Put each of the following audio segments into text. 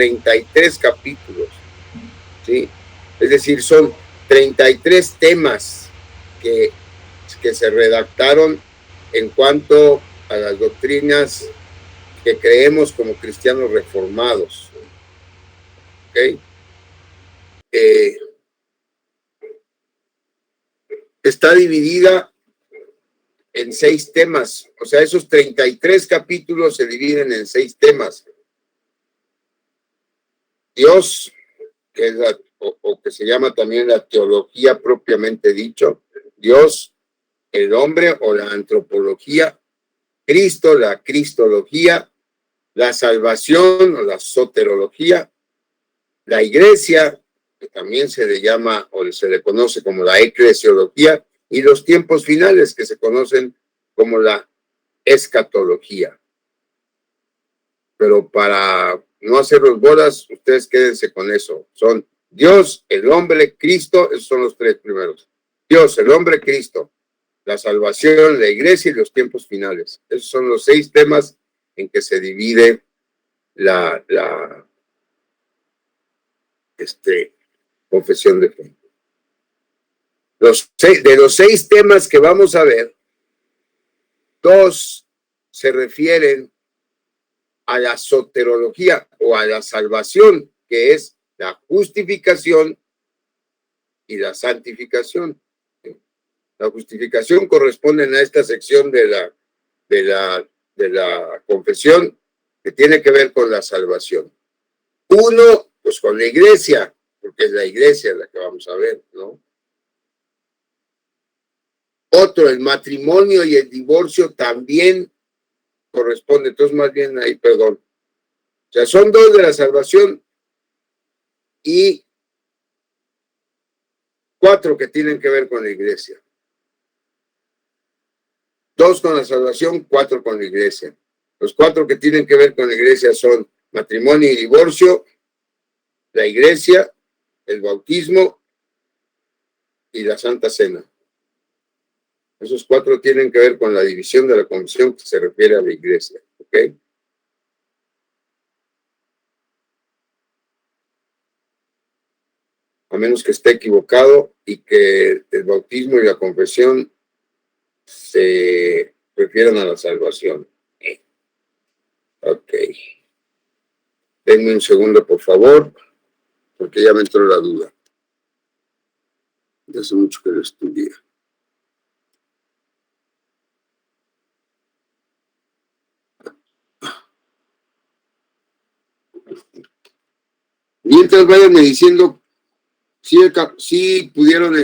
33 capítulos, ¿sí? Es decir, son 33 temas que se redactaron en cuanto a las doctrinas que creemos como cristianos reformados. ¿Ok? Está dividida en 6 temas, o sea, esos 33 capítulos se dividen en 6 temas. Dios, que es o que se llama también la teología propiamente dicho, Dios, el hombre o la antropología, Cristo, la cristología, la salvación o la soterología, la iglesia, que también se le llama o se le conoce como la eclesiología, y los tiempos finales, que se conocen como la escatología. Pero para no hacer los bolas, ustedes quédense con eso. Son Dios, el hombre, Cristo, esos son los 3 primeros. Dios, el hombre, Cristo, la salvación, la iglesia y los tiempos finales. Esos son los 6 temas en que se divide la confesión de fe. De los 6 temas que vamos a ver, 2 se refieren a la soterología o a la salvación, que es la justificación y la santificación. La justificación corresponde a esta sección de la confesión, que tiene que ver con la salvación. 1, pues con la iglesia, porque es la iglesia la que vamos a ver, ¿no? Otro, el matrimonio y el divorcio también corresponde, entonces más bien ahí, perdón. O sea, son 2 de la salvación y 4 que tienen que ver con la iglesia. 2 con la salvación, 4 con la iglesia. Los 4 que tienen que ver con la iglesia son matrimonio y divorcio, la iglesia, el bautismo y la Santa Cena. Esos 4 tienen que ver con la división de la confesión que se refiere a la iglesia. ¿Ok? A menos que esté equivocado y que el bautismo y la confesión se refieran a la salvación. Ok. Denme un segundo, por favor, porque ya me entró la duda. Ya hace mucho que lo estudié. Mientras váyanme diciendo si pudieron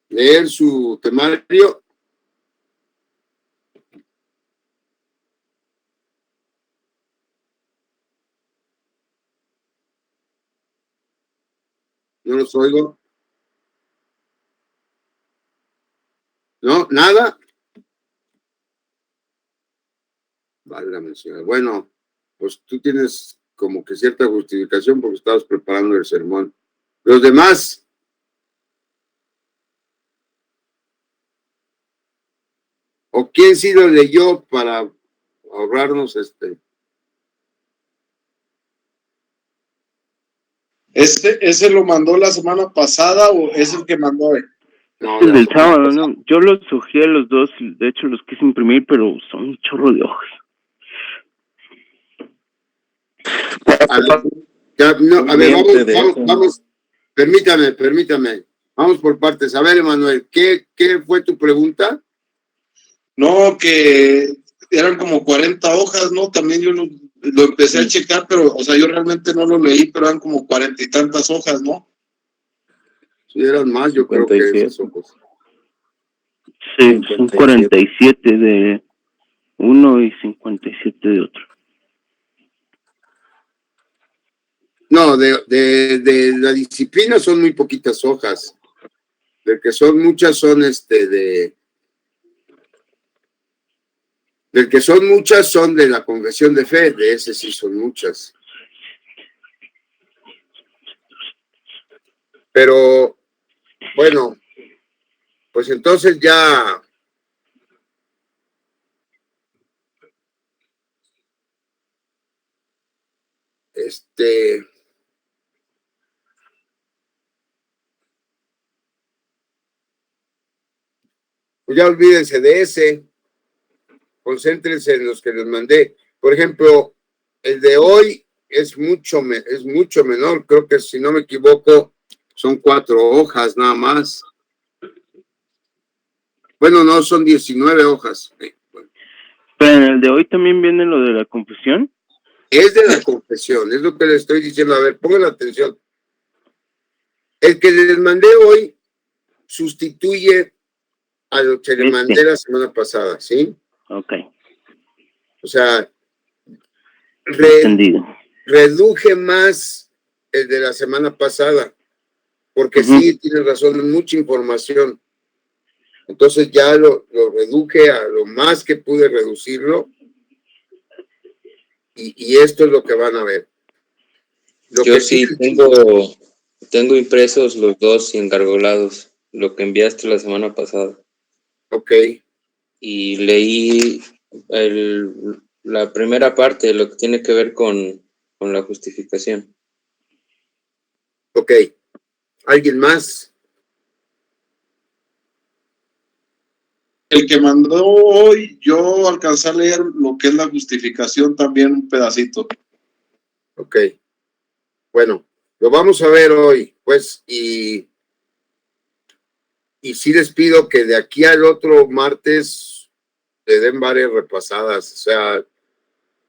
leer su temario. No los oigo. ¿No? ¿Nada? Válgame, señor. Bueno, pues tú tienes como que cierta justificación porque estabas preparando el sermón. Los demás, ¿o quién sí lo leyó para ahorrarnos ¿Ese lo mandó la semana pasada o es el que mandó hoy? No, el del sábado, no. Yo los sugerí los 2, de hecho los quise imprimir, pero son un chorro de hojas. A ver, vamos. Permítame. Vamos por partes. A ver, Emanuel, ¿qué fue tu pregunta? No, que eran como 40 hojas, ¿no? También yo lo empecé a checar, pero, o sea, yo realmente no lo leí, pero eran como 40 y tantas hojas, ¿no? Sí, eran más, yo 57. Creo que esas hojas. Sí, son 47 de uno y 57 de otro. No, de la disciplina son muy poquitas hojas. De que son muchas son del que son muchas son de la confesión de fe, de ese sí son muchas. Pero, bueno, pues entonces ya Pues ya olvídense de ese, concéntrense en los que les mandé. Por ejemplo, el de hoy es mucho menor, creo que si no me equivoco, son 4 hojas nada más. Bueno, no, son 19 hojas. Pero en el de hoy también viene lo de la confesión. Es de la confesión, es lo que les estoy diciendo. A ver, pongan atención. El que les mandé hoy sustituye a lo que le mandé la semana pasada, ¿sí? Ok. O sea, Entendido. reduje más el de la semana pasada, porque sí, tienes razón, mucha información. Entonces ya lo reduje a lo más que pude reducirlo, y esto es lo que van a ver. Yo sí tengo impresos los dos engargolados, lo que enviaste la semana pasada. Ok. Y leí la primera parte de lo que tiene que ver con la justificación. Ok. ¿Alguien más? El que mandó hoy, yo alcancé a leer lo que es la justificación también un pedacito. Ok. Bueno, lo vamos a ver hoy, pues, y sí les pido que de aquí al otro martes le den varias repasadas, o sea,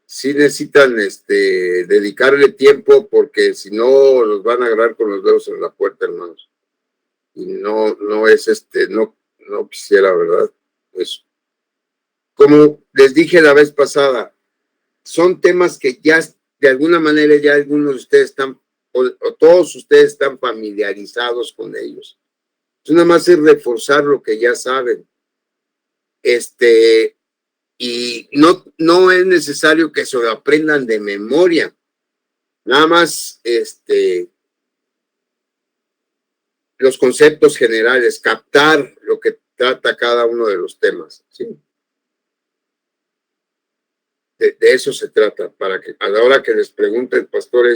sí necesitan dedicarle tiempo, porque si no los van a agarrar con los dedos en la puerta, hermanos. Y no es no quisiera, ¿verdad? Eso. Como les dije la vez pasada, son temas que ya de alguna manera ya algunos de ustedes están, o todos ustedes están familiarizados con ellos. Entonces nada más es reforzar lo que ya saben. Y no es necesario que se lo aprendan de memoria. Nada más los conceptos generales, captar lo que trata cada uno de los temas, ¿sí? De eso se trata, para que a la hora que les pregunte el pastor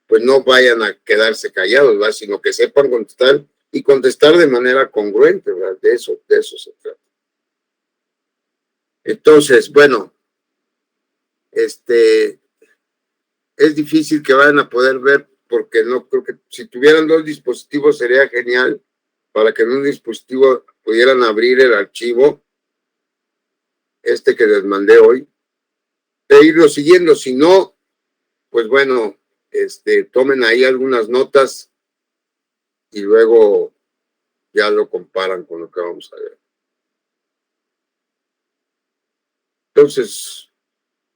pues no vayan a quedarse callados, ¿verdad? Sino que sepan contestar, y contestar de manera congruente, ¿verdad? De eso se trata. Entonces, bueno, es difícil que vayan a poder ver, porque no creo que si tuvieran 2 dispositivos sería genial, para que en un dispositivo pudieran abrir el archivo que les mandé hoy, e irlo siguiendo. Si no, pues bueno, tomen ahí algunas notas y luego ya lo comparan con lo que vamos a ver. Entonces,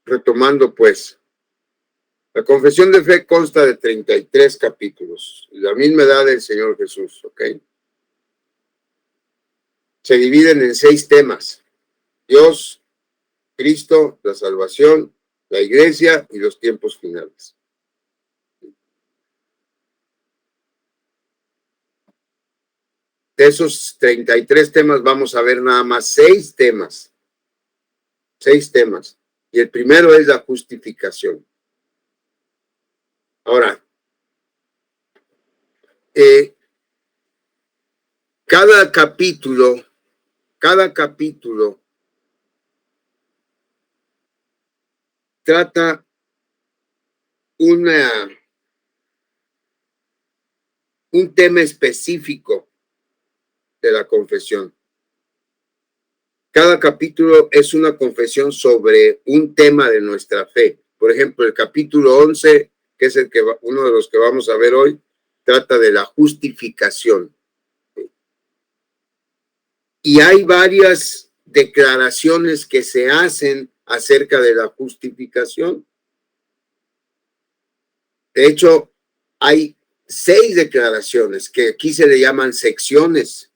retomando pues, la confesión de fe consta de 33 capítulos, la misma edad del Señor Jesús, ¿ok? Se dividen en 6 temas: Dios, Cristo, la salvación, la iglesia y los tiempos finales. De esos 33 temas vamos a ver nada más 6 temas. 6 temas. Y el primero es la justificación. Ahora, cada capítulo trata un tema específico de la confesión. Cada capítulo es una confesión sobre un tema de nuestra fe. Por ejemplo, el capítulo 11, que es uno de los que vamos a ver hoy, trata de la justificación. Y hay varias declaraciones que se hacen acerca de la justificación. De hecho, hay 6 declaraciones que aquí se le llaman secciones.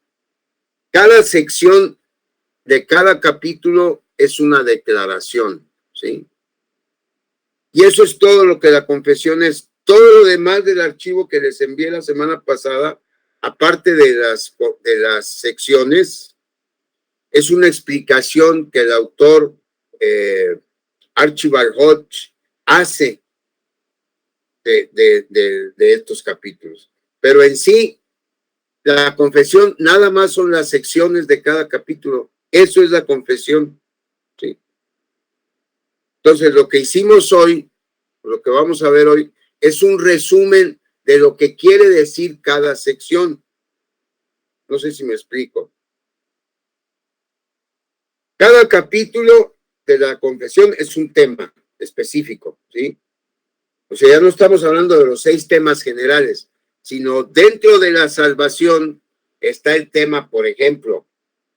Cada sección de cada capítulo es una declaración, ¿sí? Y eso es todo lo que la confesión es. Todo lo demás del archivo que les envié la semana pasada, aparte de las secciones, es una explicación que el autor Archibald Hodge hace de estos capítulos. Pero en sí, la confesión nada más son las secciones de cada capítulo. Eso es la confesión. ¿Sí? Entonces, lo que hicimos hoy, lo que vamos a ver hoy, es un resumen de lo que quiere decir cada sección. No sé si me explico. Cada capítulo de la confesión es un tema específico, ¿sí? O sea, ya no estamos hablando de los 6 temas generales, sino dentro de la salvación está el tema, por ejemplo,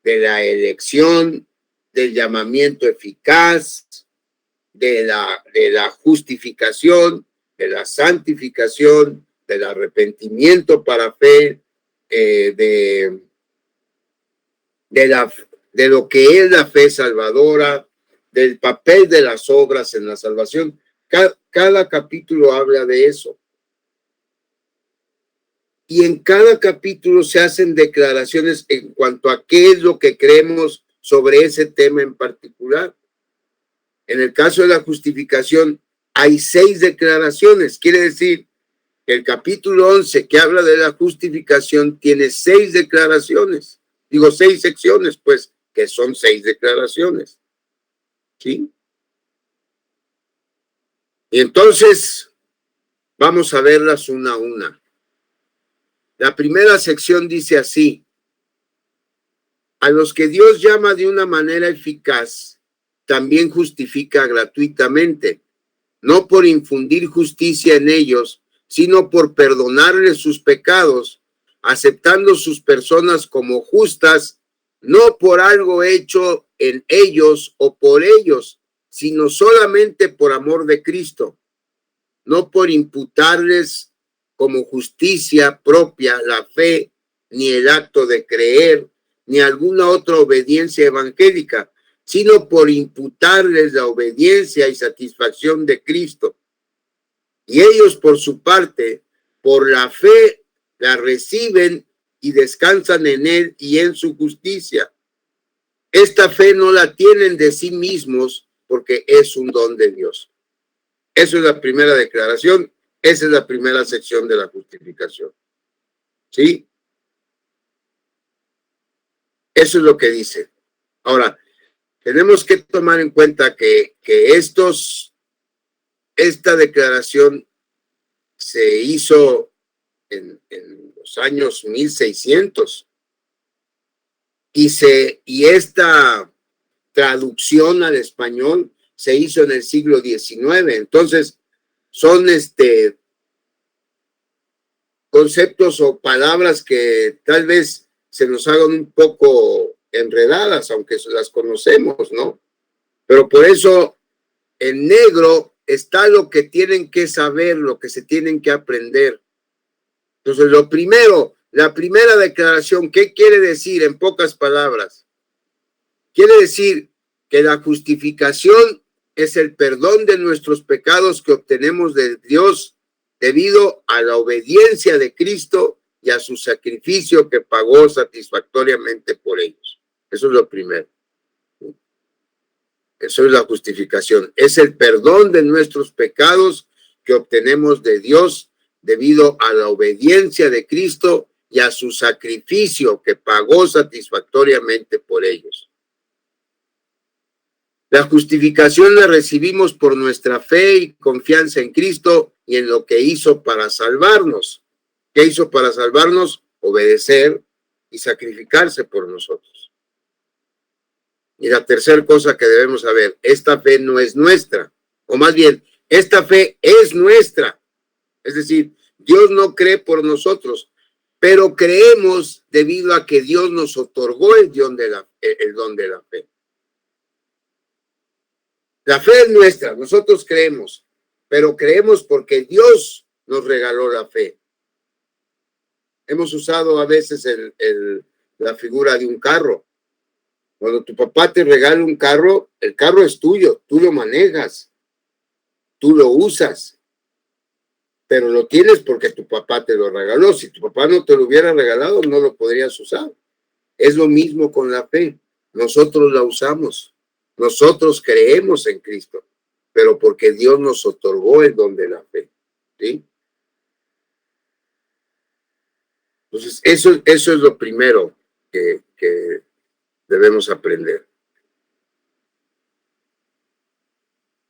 de la elección, del llamamiento eficaz, de la justificación, de la santificación, del arrepentimiento para fe, de lo que es la fe salvadora, del papel de las obras en la salvación. Cada capítulo habla de eso. Y en cada capítulo se hacen declaraciones en cuanto a qué es lo que creemos sobre ese tema en particular. En el caso de la justificación, hay 6 declaraciones. Quiere decir que el capítulo 11, que habla de la justificación, tiene 6 declaraciones. Digo 6 secciones, pues, que son 6 declaraciones. ¿Sí? Y entonces, vamos a verlas una a una. La primera sección dice así: a los que Dios llama de una manera eficaz, también justifica gratuitamente, no por infundir justicia en ellos, sino por perdonarles sus pecados, aceptando sus personas como justas, no por algo hecho en ellos o por ellos, sino solamente por amor de Cristo, no por imputarles como justicia propia la fe, ni el acto de creer, ni alguna otra obediencia evangélica, sino por imputarles la obediencia y satisfacción de Cristo. Y ellos, por su parte, por la fe, la reciben y descansan en Él y en su justicia. Esta fe no la tienen de sí mismos porque es un don de Dios. Eso es la primera declaración. Esa es la primera sección de la justificación. ¿Sí? Eso es lo que dice. Ahora, tenemos que tomar en cuenta que esta declaración se hizo en los años 1600 y esta traducción al español se hizo en el siglo XIX. Entonces, son conceptos o palabras que tal vez se nos hagan un poco enredadas, aunque las conocemos, ¿no? Pero por eso en negro está lo que tienen que saber, lo que se tienen que aprender. Entonces, lo primero, la primera declaración, ¿qué quiere decir en pocas palabras? Quiere decir que la justificación es el perdón de nuestros pecados que obtenemos de Dios debido a la obediencia de Cristo y a su sacrificio que pagó satisfactoriamente por ellos. Eso es lo primero. Eso es la justificación. Es el perdón de nuestros pecados que obtenemos de Dios debido a la obediencia de Cristo y a su sacrificio que pagó satisfactoriamente por ellos. La justificación la recibimos por nuestra fe y confianza en Cristo y en lo que hizo para salvarnos. ¿Qué hizo para salvarnos? Obedecer y sacrificarse por nosotros. Y la tercera cosa que debemos saber, esta fe no es nuestra, o más bien, esta fe es nuestra. Es decir, Dios no cree por nosotros, pero creemos debido a que Dios nos otorgó el don de la fe. La fe es nuestra, nosotros creemos, pero creemos porque Dios nos regaló la fe. Hemos usado a veces la figura de un carro. Cuando tu papá te regala un carro, el carro es tuyo, tú lo manejas, tú lo usas, pero lo tienes porque tu papá te lo regaló. Si tu papá no te lo hubiera regalado, no lo podrías usar. Es lo mismo con la fe. Nosotros la usamos. Nosotros creemos en Cristo, pero porque Dios nos otorgó el don de la fe. ¿sí? Entonces, eso es lo primero que debemos aprender.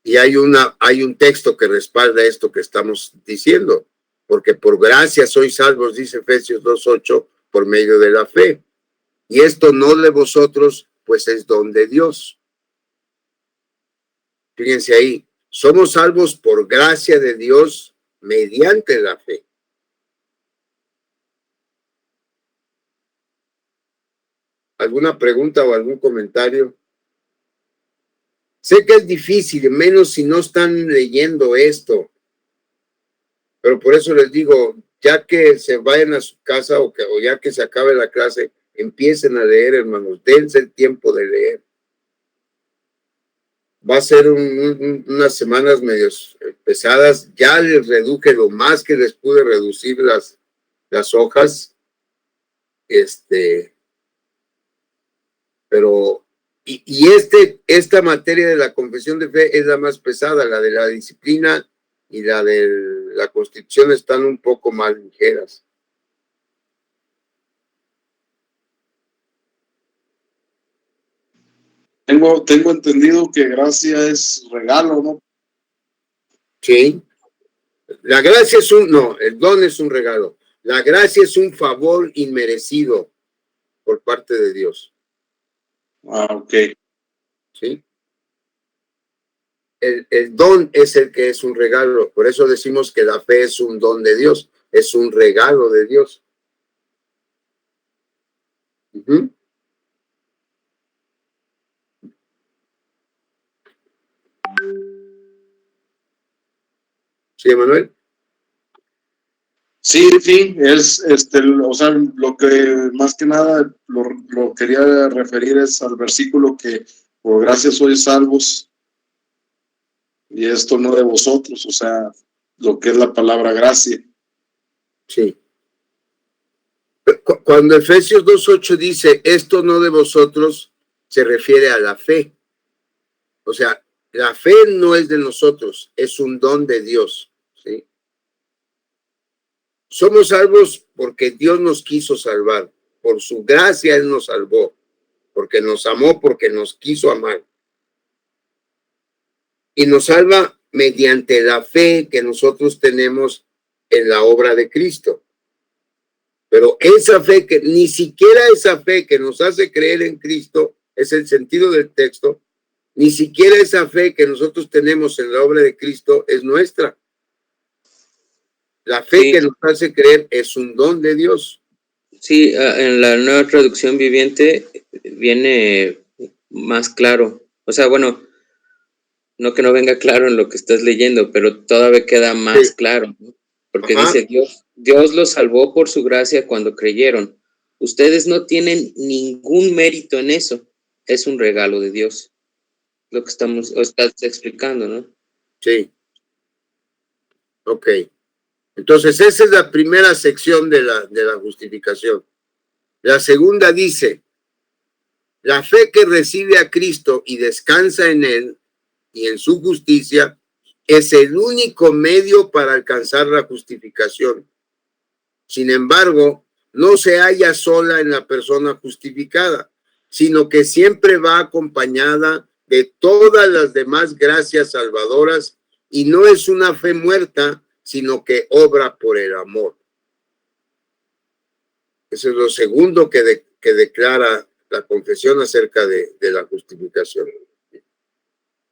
Y hay un texto que respalda esto que estamos diciendo, porque por gracia sois salvos, dice Efesios 2:8, por medio de la fe. Y esto no de vosotros, pues es don de Dios. Fíjense ahí, somos salvos por gracia de Dios mediante la fe. ¿Alguna pregunta o algún comentario? Sé que es difícil, menos si no están leyendo esto, pero por eso les digo, ya que se vayan a su casa o ya que se acabe la clase, empiecen a leer, hermanos, dense el tiempo de leer. Va a ser unas semanas medio pesadas, ya les reduje lo más que les pude reducir las hojas, pero esta materia de la confesión de fe es la más pesada, la de la disciplina y la de la constitución están un poco más ligeras. Tengo entendido que gracia es regalo, ¿no? Sí. La gracia el don es un regalo. La gracia es un favor inmerecido por parte de Dios. Ah, ok. ¿Sí? El don es el que es un regalo. Por eso decimos que la fe es un don de Dios. Es un regalo de Dios. Uh-huh. ¿Sí, Manuel? Sí, es o sea, lo que más que nada lo quería referir es al versículo que por gracia sois salvos y esto no de vosotros, o sea, lo que es la palabra gracia. Sí. Cuando Efesios 2:8 dice esto no de vosotros, se refiere a la fe. O sea, la fe no es de nosotros, es un don de Dios. ¿Sí? Somos salvos porque Dios nos quiso salvar. Por su gracia Él nos salvó. Porque nos amó, porque nos quiso amar. Y nos salva mediante la fe que nosotros tenemos en la obra de Cristo. Pero esa fe ni siquiera esa fe que nos hace creer en Cristo, es el sentido del texto, ni siquiera esa fe que nosotros tenemos en la obra de Cristo es nuestra. La fe que nos hace creer es un don de Dios. Sí, en la nueva traducción viviente viene más claro. O sea, bueno, no que no venga claro en lo que estás leyendo, pero todavía queda más claro, ¿no? Porque dice, Dios los salvó por su gracia cuando creyeron. Ustedes no tienen ningún mérito en eso. Es un regalo de Dios. Lo que estás explicando, ¿no? Sí. Ok. Entonces, esa es la primera sección de la justificación. La segunda dice, la fe que recibe a Cristo y descansa en Él y en su justicia es el único medio para alcanzar la justificación. Sin embargo, no se halla sola en la persona justificada, sino que siempre va acompañada de todas las demás gracias salvadoras y no es una fe muerta, sino que obra por el amor. Eso es lo segundo que declara la confesión acerca de la justificación.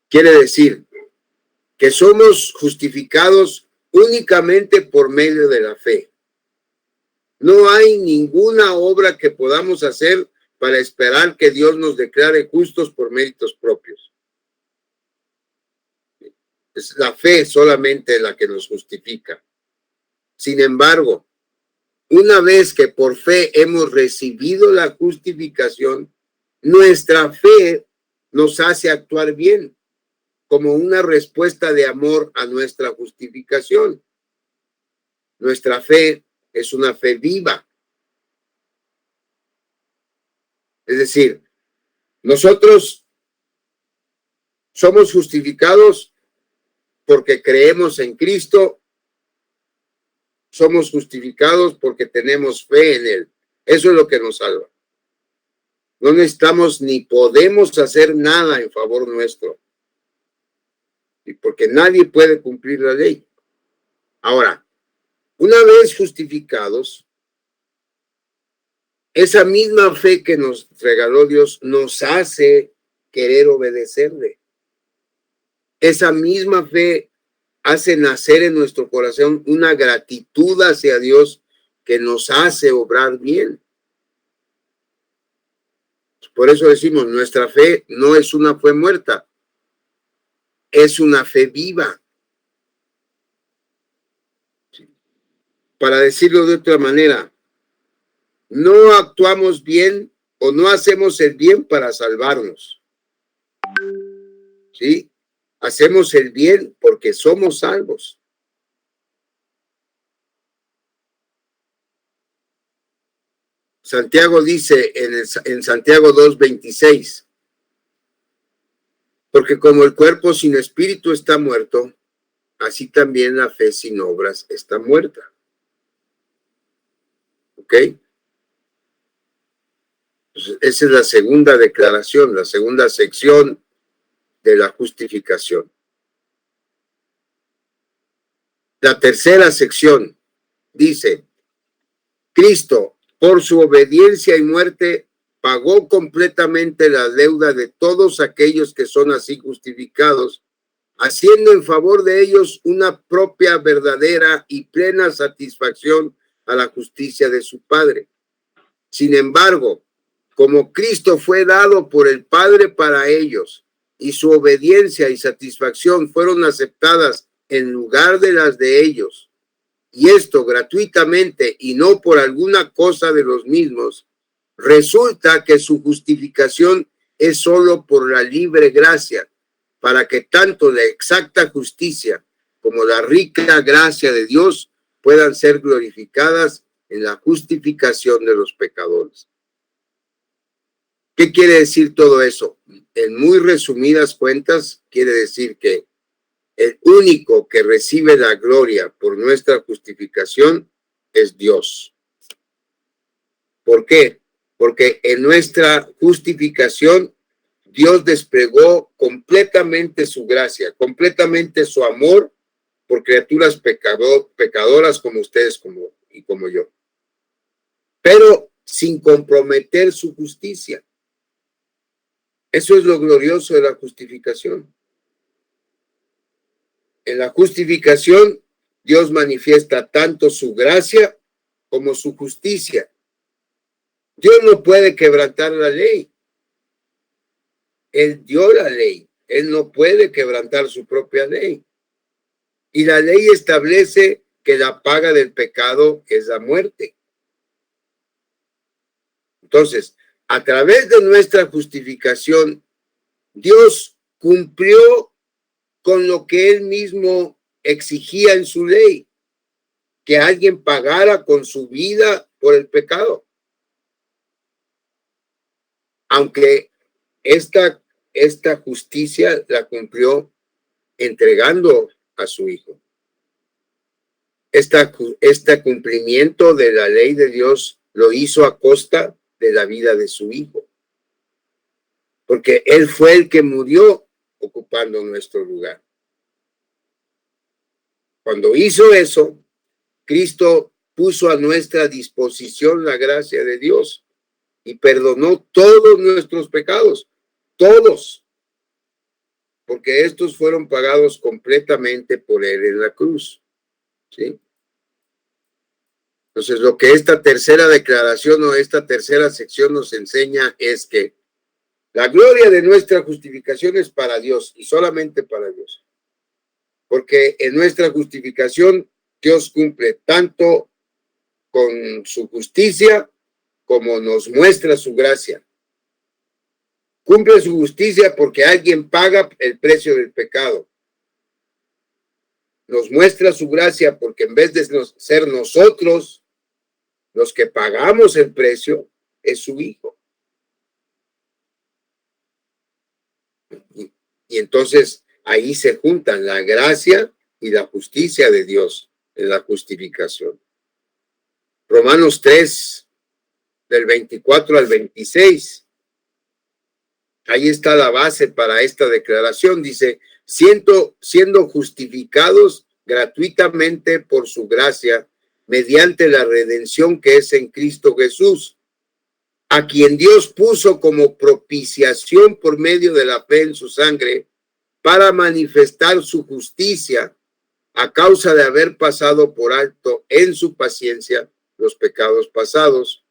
Quiere decir que somos justificados únicamente por medio de la fe. No hay ninguna obra que podamos hacer para esperar que Dios nos declare justos por méritos propios. Es la fe solamente la que nos justifica. Sin embargo, una vez que por fe hemos recibido la justificación, nuestra fe nos hace actuar bien, como una respuesta de amor a nuestra justificación. Nuestra fe es una fe viva. Es decir, nosotros somos justificados porque creemos en Cristo somos justificados porque tenemos fe en Él. Eso es lo que nos salva. No necesitamos ni podemos hacer nada en favor nuestro. Y porque nadie puede cumplir la ley. Ahora, una vez justificados, esa misma fe que nos regaló Dios nos hace querer obedecerle. Esa misma fe hace nacer en nuestro corazón una gratitud hacia Dios que nos hace obrar bien. Por eso decimos, nuestra fe no es una fe muerta, es una fe viva. Para decirlo de otra manera, no actuamos bien o no hacemos el bien para salvarnos. ¿Sí? Hacemos el bien porque somos salvos. Santiago dice en Santiago 2:26, porque como el cuerpo sin espíritu está muerto, así también la fe sin obras está muerta. ¿Ok? Entonces, esa es la segunda declaración, la segunda sección de la justificación. La tercera sección dice, Cristo, por su obediencia y muerte, pagó completamente la deuda de todos aquellos que son así justificados, haciendo en favor de ellos una propia, verdadera y plena satisfacción a la justicia de su Padre. Sin embargo, como Cristo fue dado por el Padre para ellos, y su obediencia y satisfacción fueron aceptadas en lugar de las de ellos, y esto gratuitamente y no por alguna cosa de los mismos, resulta que su justificación es solo por la libre gracia, para que tanto la exacta justicia como la rica gracia de Dios puedan ser glorificadas en la justificación de los pecadores. ¿Qué quiere decir todo eso? En muy resumidas cuentas, quiere decir que el único que recibe la gloria por nuestra justificación es Dios. ¿Por qué? Porque en nuestra justificación Dios desplegó completamente su gracia, completamente su amor por criaturas pecadoras como ustedes y como yo. Pero sin comprometer su justicia. Eso es lo glorioso de la justificación. En la justificación, Dios manifiesta tanto su gracia como su justicia. Dios no puede quebrantar la ley. Él dio la ley. Él no puede quebrantar su propia ley. Y la ley establece que la paga del pecado es la muerte. Entonces, a través de nuestra justificación, Dios cumplió con lo que Él mismo exigía en su ley, que alguien pagara con su vida por el pecado. Aunque esta justicia la cumplió entregando a su Hijo. Este cumplimiento de la ley de Dios lo hizo a costa de la vida de su Hijo. Porque Él fue el que murió ocupando nuestro lugar. Cuando hizo eso, Cristo puso a nuestra disposición la gracia de Dios y perdonó todos nuestros pecados, todos, porque estos fueron pagados completamente por Él en la cruz. ¿Sí? Entonces, lo que esta tercera declaración o esta tercera sección nos enseña es que la gloria de nuestra justificación es para Dios y solamente para Dios. Porque en nuestra justificación Dios cumple tanto con su justicia como nos muestra su gracia. Cumple su justicia porque alguien paga el precio del pecado. Nos muestra su gracia porque en vez de ser nosotros los que pagamos el precio, es su Hijo. Y entonces ahí se juntan la gracia y la justicia de Dios en la justificación. Romanos 3, del 24 al 26. Ahí está la base para esta declaración. Dice, siendo justificados gratuitamente por su gracia, mediante la redención que es en Cristo Jesús, a quien Dios puso como propiciación por medio de la fe en su sangre, para manifestar su justicia a causa de haber pasado por alto en su paciencia los pecados pasados,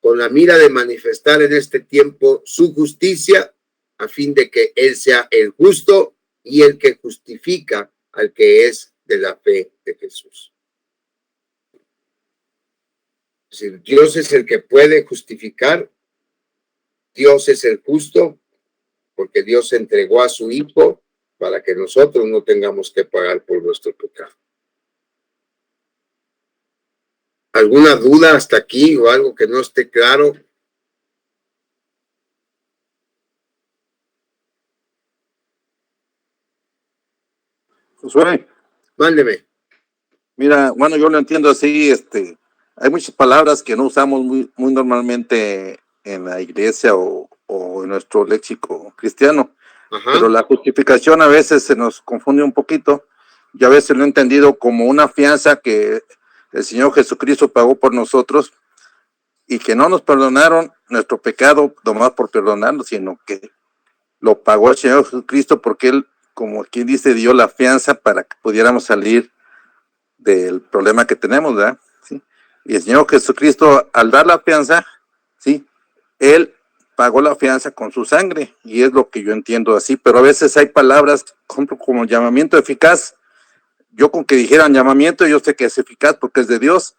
con la mira de manifestar en este tiempo su justicia, a fin de que Él sea el justo y el que justifica al que es de la fe de Jesús. Es decir, Dios es el que puede justificar, Dios es el justo, porque Dios entregó a su Hijo para que nosotros no tengamos que pagar por nuestro pecado. ¿Alguna duda hasta aquí o algo que no esté claro? Josué, Mándeme. mira, bueno, yo lo entiendo así, hay muchas palabras que no usamos muy normalmente en la iglesia o en nuestro léxico cristiano, Ajá. pero la justificación a veces se nos confunde un poquito. Yo a veces lo he entendido como una fianza que el Señor Jesucristo pagó por nosotros y que no nos perdonaron nuestro pecado nomás por perdonarnos, sino que lo pagó el Señor Jesucristo porque Él, como quien dice, dio la fianza para que pudiéramos salir del problema que tenemos, ¿verdad? ¿Sí? Y el Señor Jesucristo, al dar la fianza, ¿sí? Él pagó la fianza con su sangre, y es lo que yo entiendo así, pero a veces hay palabras como llamamiento eficaz. Yo con que dijeran llamamiento, yo sé que es eficaz porque es de Dios,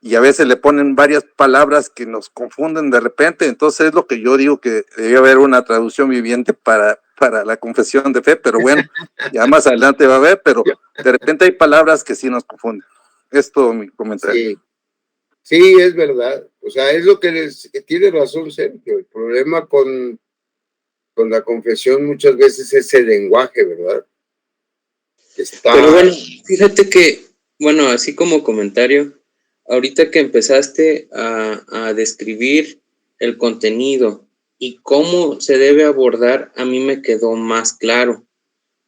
y a veces le ponen varias palabras que nos confunden de repente. Entonces es lo que yo digo, que debe haber una traducción viviente para la confesión de fe, pero bueno, ya más adelante va a haber, pero de repente hay palabras que sí nos confunden. Es todo mi comentario. Sí, es verdad. O sea, es lo que tiene razón Sergio. El problema con la confesión muchas veces es el lenguaje, ¿verdad? Pero bueno, fíjate que, bueno, así como comentario, ahorita que empezaste a describir el contenido y cómo se debe abordar, a mí me quedó más claro.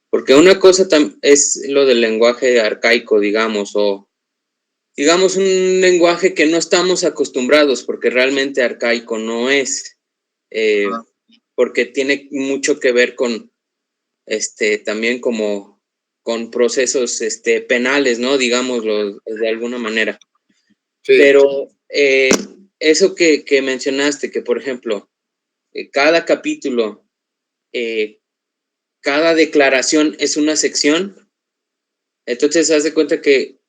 Porque una cosa es lo del lenguaje arcaico, digamos, o digamos un lenguaje que no estamos acostumbrados, porque realmente arcaico no es, porque tiene mucho que ver con, también como con procesos, penales, ¿no? Digámoslo de alguna manera. Sí. Pero eso que mencionaste, que por ejemplo, cada capítulo, cada declaración es una sección, entonces haz de cuenta que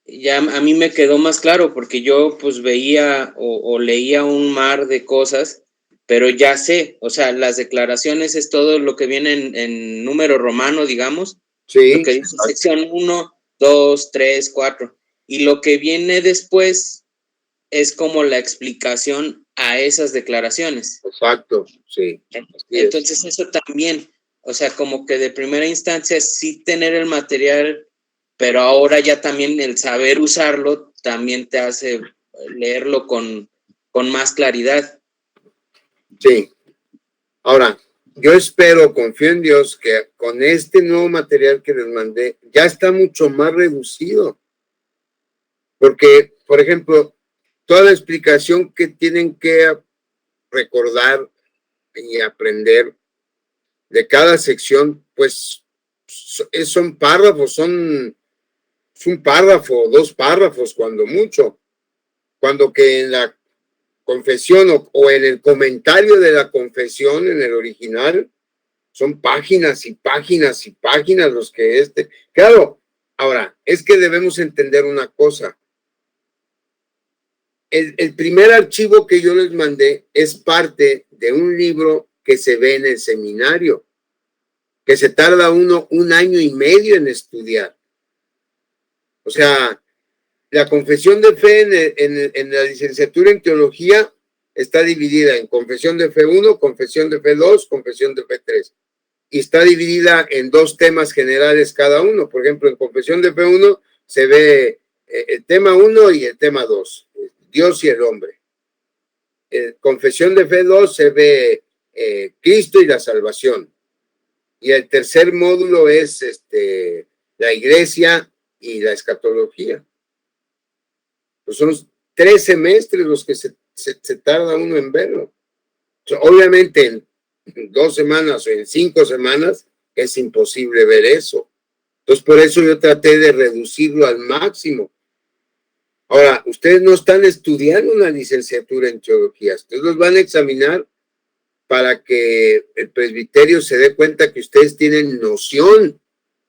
ya a mí me quedó más claro, porque yo pues veía o leía un mar de cosas, pero ya sé, o sea, las declaraciones es todo lo que viene en número romano, digamos, sí, lo que dice sección 1, 2, 3, 4, y lo que viene después es como la explicación a esas declaraciones. Exacto, sí. Entonces eso también, o sea, como que de primera instancia sí tener el material, pero ahora ya también el saber usarlo también te hace leerlo con más claridad. Sí. Ahora, yo espero, confío en Dios, que con este nuevo material que les mandé, ya está mucho más reducido. Porque, por ejemplo, toda la explicación que tienen que recordar y aprender de cada sección, pues son párrafos, son un párrafo, 2 párrafos cuando mucho, cuando que en la confesión o en el comentario de la confesión en el original son páginas y páginas y páginas los que claro. Ahora, es que debemos entender una cosa. El primer archivo que yo les mandé es parte de un libro que se ve en el seminario, que se tarda uno 1 año y medio en estudiar. O sea, la confesión de fe en la licenciatura en teología está dividida en confesión de fe 1, confesión de fe 2, confesión de fe 3. Y está dividida en 2 temas generales cada uno. Por ejemplo, en confesión de fe 1 se ve el tema 1 y el tema 2. Dios y el hombre. Confesión de fe 2 se ve Cristo y la salvación. Y el tercer módulo es la iglesia y la escatología. Pues son 3 semestres los que se tarda uno en verlo. O sea, obviamente en 2 semanas o en 5 semanas es imposible ver eso. Entonces por eso yo traté de reducirlo al máximo. Ahora, ustedes no están estudiando una licenciatura en teología, ustedes los van a examinar para que el presbiterio se dé cuenta que ustedes tienen noción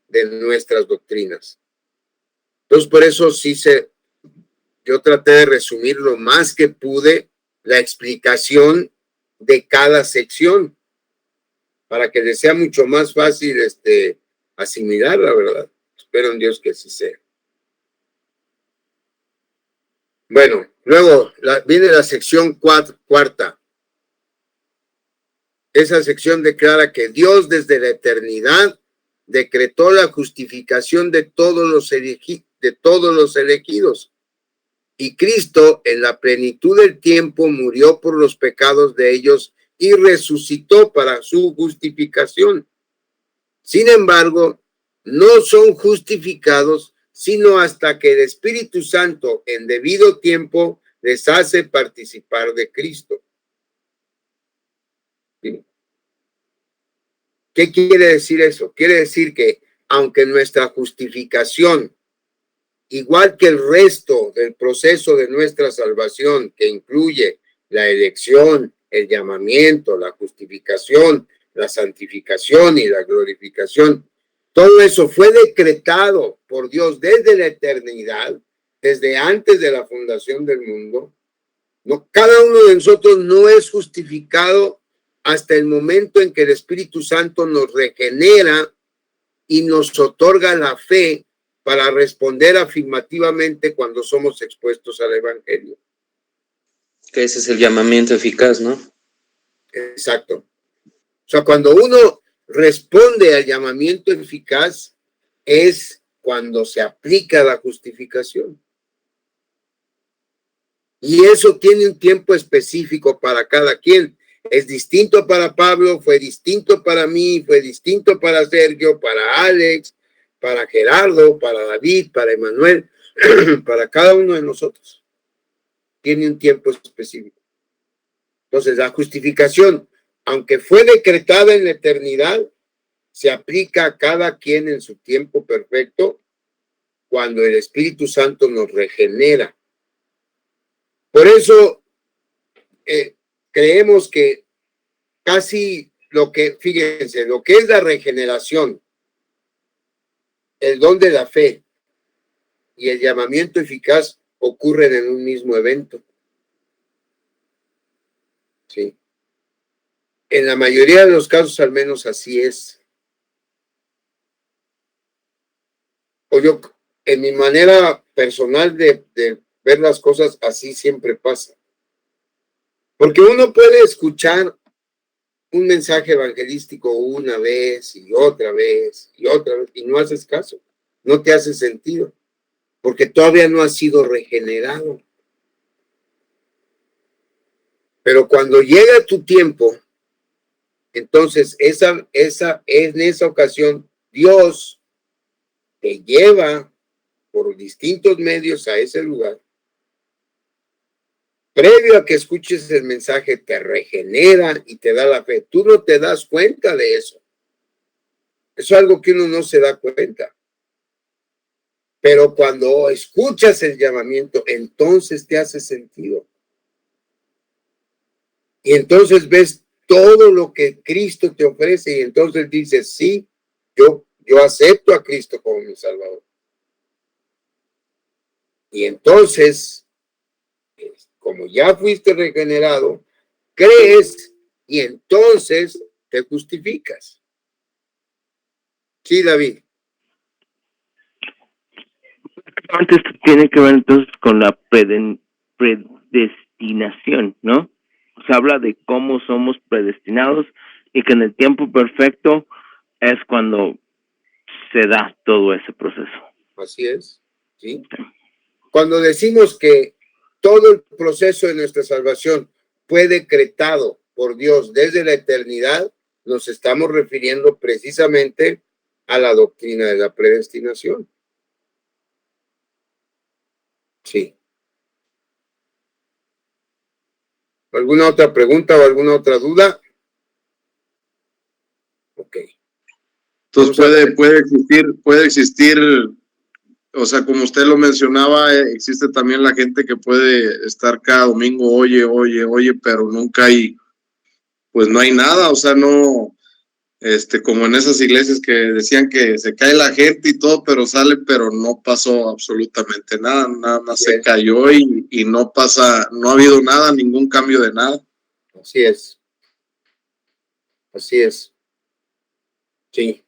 de nuestras doctrinas. Entonces, por eso yo traté de resumir lo más que pude la explicación de cada sección, para que les sea mucho más fácil asimilar la verdad. Espero en Dios que así sea. Bueno, luego viene la sección cuarta. Esa sección declara que Dios desde la eternidad decretó la justificación de todos los elegidos. Y Cristo, en la plenitud del tiempo, murió por los pecados de ellos y resucitó para su justificación. Sin embargo, no son justificados sino hasta que el Espíritu Santo en debido tiempo les hace participar de Cristo. ¿Sí? ¿Qué quiere decir eso? Quiere decir que aunque nuestra justificación, igual que el resto del proceso de nuestra salvación, que incluye la elección, el llamamiento, la justificación, la santificación y la glorificación, todo eso fue decretado por Dios desde la eternidad, desde antes de la fundación del mundo. No, cada uno de nosotros no es justificado hasta el momento en que el Espíritu Santo nos regenera y nos otorga la fe para responder afirmativamente cuando somos expuestos al Evangelio. Que ese es el llamamiento eficaz, ¿no? Exacto. O sea, cuando uno responde al llamamiento eficaz es cuando se aplica la justificación. Y eso tiene un tiempo específico para cada quien. Es distinto para Pablo, fue distinto para mí, fue distinto para Sergio, para Alex, para Gerardo, para David, para Emanuel, para cada uno de nosotros. Tiene un tiempo específico. Entonces, la justificación, aunque fue decretada en la eternidad, se aplica a cada quien en su tiempo perfecto cuando el Espíritu Santo nos regenera. Por eso creemos que casi fíjense, lo que es la regeneración, el don de la fe y el llamamiento eficaz ocurren en un mismo evento. Sí. En la mayoría de los casos, al menos así es. O yo, en mi manera personal de ver las cosas, así siempre pasa. Porque uno puede escuchar un mensaje evangelístico una vez y otra vez y otra vez y no haces caso, no te hace sentido, porque todavía no has sido regenerado. Pero cuando llega tu tiempo, entonces en esa ocasión Dios te lleva por distintos medios a ese lugar. Previo a que escuches el mensaje, te regenera y te da la fe. Tú no te das cuenta de eso. Eso es algo que uno no se da cuenta. Pero cuando escuchas el llamamiento, entonces te hace sentido. Y entonces ves todo lo que Cristo te ofrece y entonces dices, sí, yo acepto a Cristo como mi Salvador. Y entonces, como ya fuiste regenerado, crees y entonces te justificas. Sí, David. Antes tiene que ver entonces con la predestinación, ¿no? O sea, habla de cómo somos predestinados y que en el tiempo perfecto es cuando se da todo ese proceso. Así es, ¿sí? Cuando decimos que todo el proceso de nuestra salvación fue decretado por Dios desde la eternidad, nos estamos refiriendo precisamente a la doctrina de la predestinación. Sí. ¿Alguna otra pregunta o alguna otra duda? Ok. Entonces puede existir, o sea, como usted lo mencionaba, existe también la gente que puede estar cada domingo, oye, pero nunca hay, pues no hay nada, o sea, no, como en esas iglesias que decían que se cae la gente y todo, pero sale, pero no pasó absolutamente nada, nada más se cayó y no pasa, no ha habido nada, ningún cambio de nada. Así es. Así es. Sí.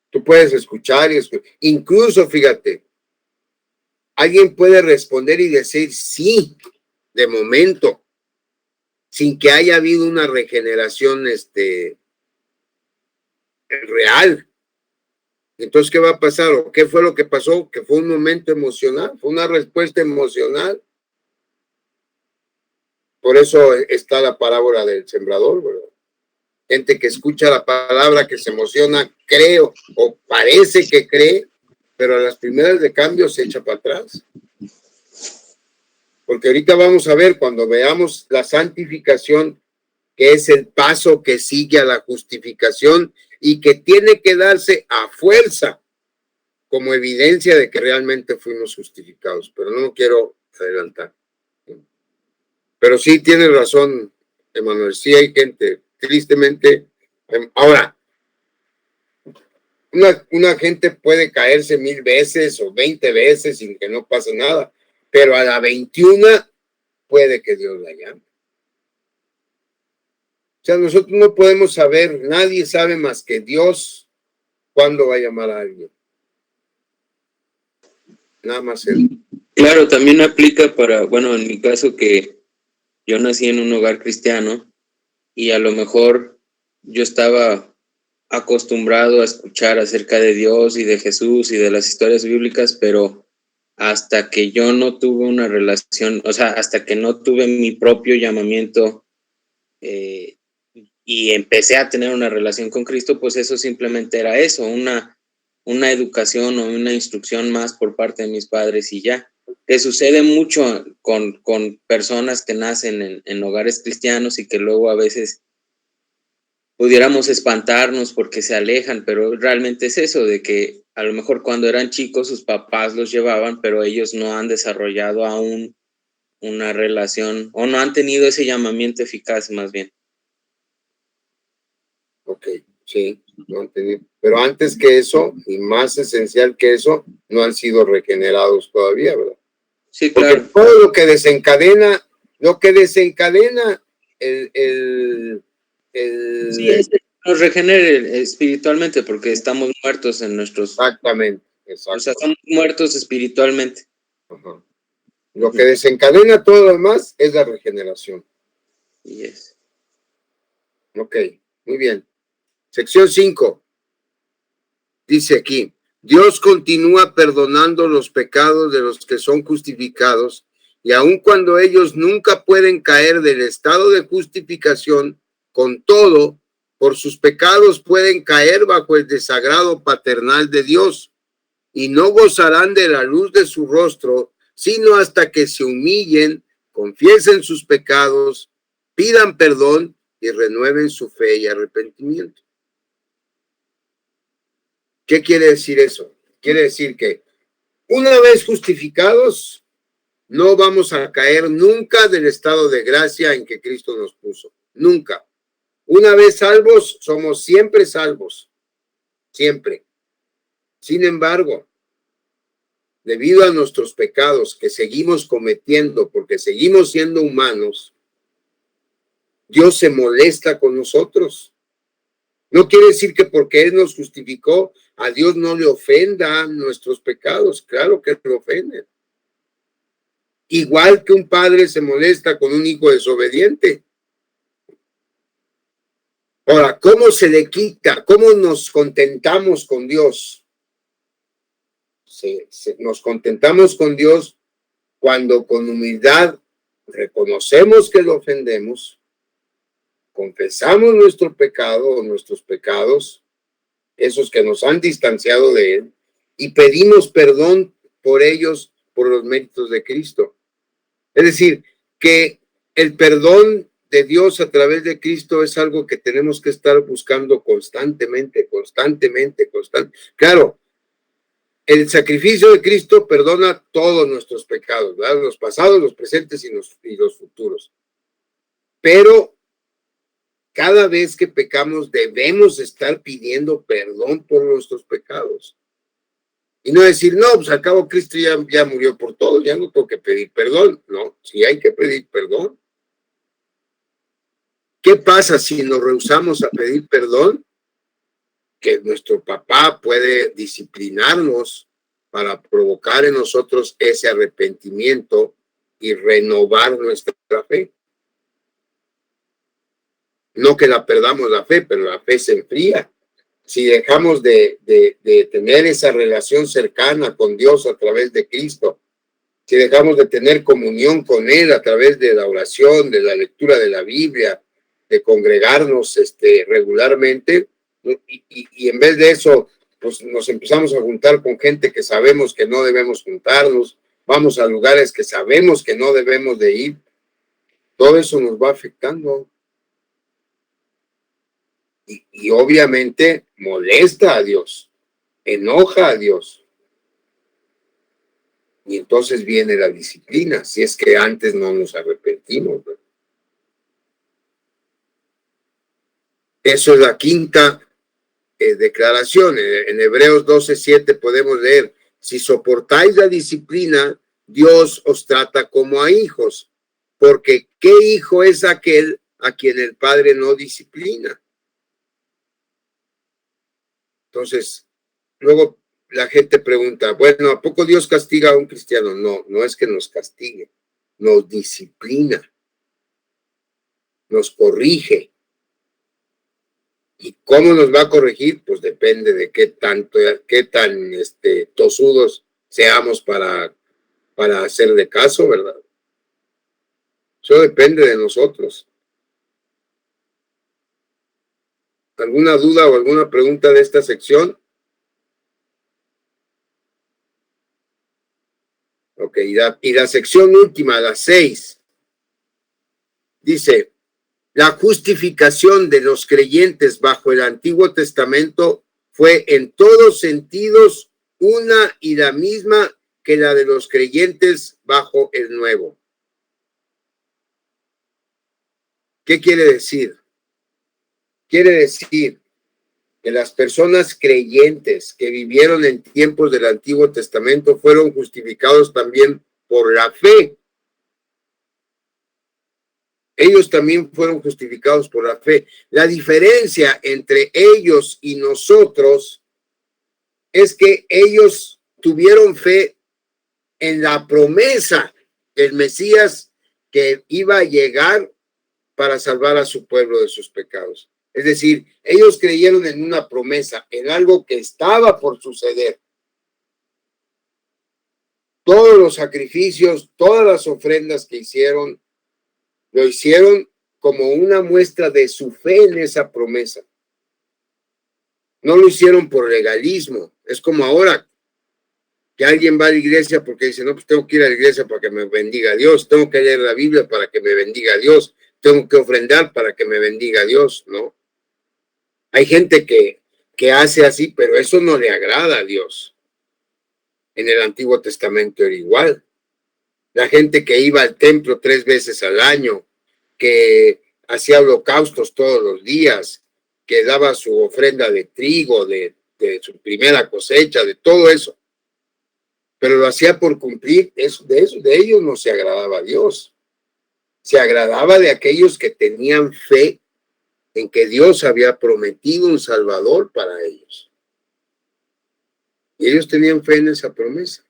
Tú puedes escuchar y incluso, fíjate, alguien puede responder y decir sí, de momento, sin que haya habido una regeneración real. Entonces, ¿qué va a pasar? ¿O qué fue lo que pasó? Que fue un momento emocional, fue una respuesta emocional. Por eso está la parábola del sembrador, ¿verdad? Gente que escucha la palabra, que se emociona, cree o parece que cree, pero a las primeras de cambio se echa para atrás. Porque ahorita vamos a ver, cuando veamos la santificación, que es el paso que sigue a la justificación y que tiene que darse a fuerza como evidencia de que realmente fuimos justificados. Pero no quiero adelantar. Pero sí tiene razón, Emanuel, sí hay gente, tristemente. Ahora, una gente puede caerse 1000 veces o 20 veces sin que no pase nada, pero a la 21 puede que Dios la llame. O sea, nosotros no podemos saber, nadie sabe más que Dios cuándo va a llamar a alguien. Nada más él. Claro, también aplica para, bueno, en mi caso que yo nací en un hogar cristiano y a lo mejor yo estaba acostumbrado a escuchar acerca de Dios y de Jesús y de las historias bíblicas, pero hasta que yo no tuve una relación, o sea, hasta que no tuve mi propio llamamiento y empecé a tener una relación con Cristo, pues eso simplemente era eso, una educación o una instrucción más por parte de mis padres y ya. Que sucede mucho con personas que nacen en hogares cristianos y que luego a veces pudiéramos espantarnos porque se alejan, pero realmente es eso, de que a lo mejor cuando eran chicos sus papás los llevaban, pero ellos no han desarrollado aún una relación o no han tenido ese llamamiento eficaz más bien. Ok, sí, no han tenido. Pero antes que eso, y más esencial que eso, no han sido regenerados todavía, ¿verdad? Sí, porque claro. todo lo que desencadena Sí, nos regenere espiritualmente porque estamos muertos en nuestros... Exactamente. O sea, estamos muertos espiritualmente. Ajá. Lo que desencadena todo lo demás es la regeneración. Yes. Ok, muy bien. Sección 5. Dice aquí, Dios continúa perdonando los pecados de los que son justificados y aun cuando ellos nunca pueden caer del estado de justificación, con todo, por sus pecados pueden caer bajo el desagrado paternal de Dios y no gozarán de la luz de su rostro, sino hasta que se humillen, confiesen sus pecados, pidan perdón y renueven su fe y arrepentimiento. ¿Qué quiere decir eso? Quiere decir que una vez justificados, no vamos a caer nunca del estado de gracia en que Cristo nos puso. Nunca. Una vez salvos, somos siempre salvos. Siempre. Sin embargo, debido a nuestros pecados que seguimos cometiendo porque seguimos siendo humanos, Dios se molesta con nosotros. No quiere decir que porque Él nos justificó, a Dios no le ofendan nuestros pecados. Claro que le ofenden. Igual que un padre se molesta con un hijo desobediente. Ahora, ¿cómo se le quita? ¿Cómo nos contentamos con Dios? Nos contentamos con Dios cuando con humildad reconocemos que lo ofendemos, confesamos nuestro pecado o nuestros pecados, esos que nos han distanciado de Él, y pedimos perdón por ellos, por los méritos de Cristo. Es decir, que el perdón de Dios a través de Cristo es algo que tenemos que estar buscando constantemente. Claro, el sacrificio de Cristo perdona todos nuestros pecados, ¿verdad? Los pasados, los presentes y los futuros. Pero cada vez que pecamos debemos estar pidiendo perdón por nuestros pecados. Y no decir, no, pues al cabo Cristo ya murió por todo, ya no tengo que pedir perdón. No, sí hay que pedir perdón. ¿Qué pasa si nos rehusamos a pedir perdón? Que nuestro papá puede disciplinarnos para provocar en nosotros ese arrepentimiento y renovar nuestra fe. No que la perdamos la fe, pero la fe se enfría. Si dejamos de tener esa relación cercana con Dios a través de Cristo, si dejamos de tener comunión con Él a través de la oración, de la lectura de la Biblia, de congregarnos regularmente, y en vez de eso, pues nos empezamos a juntar con gente que sabemos que no debemos juntarnos, vamos a lugares que sabemos que no debemos de ir, todo eso nos va afectando. Y obviamente molesta a Dios, enoja a Dios. Y entonces viene la disciplina, si es que antes no nos arrepentimos, ¿no? Eso es la quinta declaración. En Hebreos 12:7 podemos leer, si soportáis la disciplina, Dios os trata como a hijos, porque ¿qué hijo es aquel a quien el Padre no disciplina? Entonces, luego la gente pregunta, bueno, ¿a poco Dios castiga a un cristiano? No, no es que nos castigue, nos disciplina, nos corrige. ¿Y cómo nos va a corregir? Pues depende de qué tan tosudos seamos para hacerle caso, ¿verdad? Eso depende de nosotros. ¿Alguna duda o alguna pregunta de esta sección? Ok, y la sección última, la 6, dice, la justificación de los creyentes bajo el Antiguo Testamento fue en todos sentidos una y la misma que la de los creyentes bajo el Nuevo. ¿Qué quiere decir? Quiere decir que las personas creyentes que vivieron en tiempos del Antiguo Testamento fueron justificados también por la fe. Ellos también fueron justificados por la fe. La diferencia entre ellos y nosotros es que ellos tuvieron fe en la promesa del Mesías que iba a llegar para salvar a su pueblo de sus pecados. Es decir, ellos creyeron en una promesa, en algo que estaba por suceder. Todos los sacrificios, todas las ofrendas que hicieron, lo hicieron como una muestra de su fe en esa promesa. No lo hicieron por legalismo. Es como ahora que alguien va a la iglesia porque dice, no, pues tengo que ir a la iglesia para que me bendiga Dios, tengo que leer la Biblia para que me bendiga Dios, tengo que ofrendar para que me bendiga Dios, ¿no? Hay gente que hace así, pero eso no le agrada a Dios. En el Antiguo Testamento era igual. La gente que iba al templo 3 veces al año, que hacía holocaustos todos los días, que daba su ofrenda de trigo, de su primera cosecha, de todo eso. Pero lo hacía por cumplir, de ellos no se agradaba a Dios. Se agradaba de aquellos que tenían fe en que Dios había prometido un Salvador para ellos. Y ellos tenían fe en esa promesa.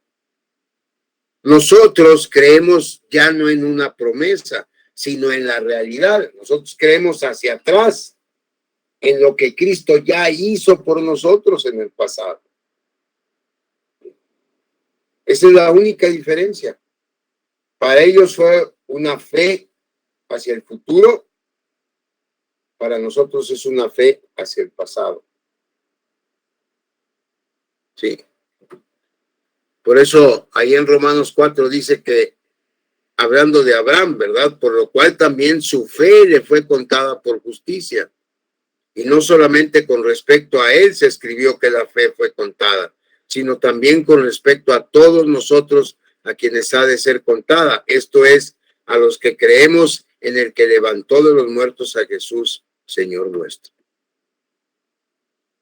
Nosotros creemos ya no en una promesa, sino en la realidad. Nosotros creemos hacia atrás, en lo que Cristo ya hizo por nosotros en el pasado. Esa es la única diferencia. Para ellos fue una fe hacia el futuro, para nosotros es una fe hacia el pasado. Sí. Por eso ahí en Romanos 4 dice que, hablando de Abraham, ¿verdad? Por lo cual también su fe le fue contada por justicia. Y no solamente con respecto a él se escribió que la fe fue contada, sino también con respecto a todos nosotros a quienes ha de ser contada. Esto es, a los que creemos en el que levantó de los muertos a Jesús, Señor nuestro.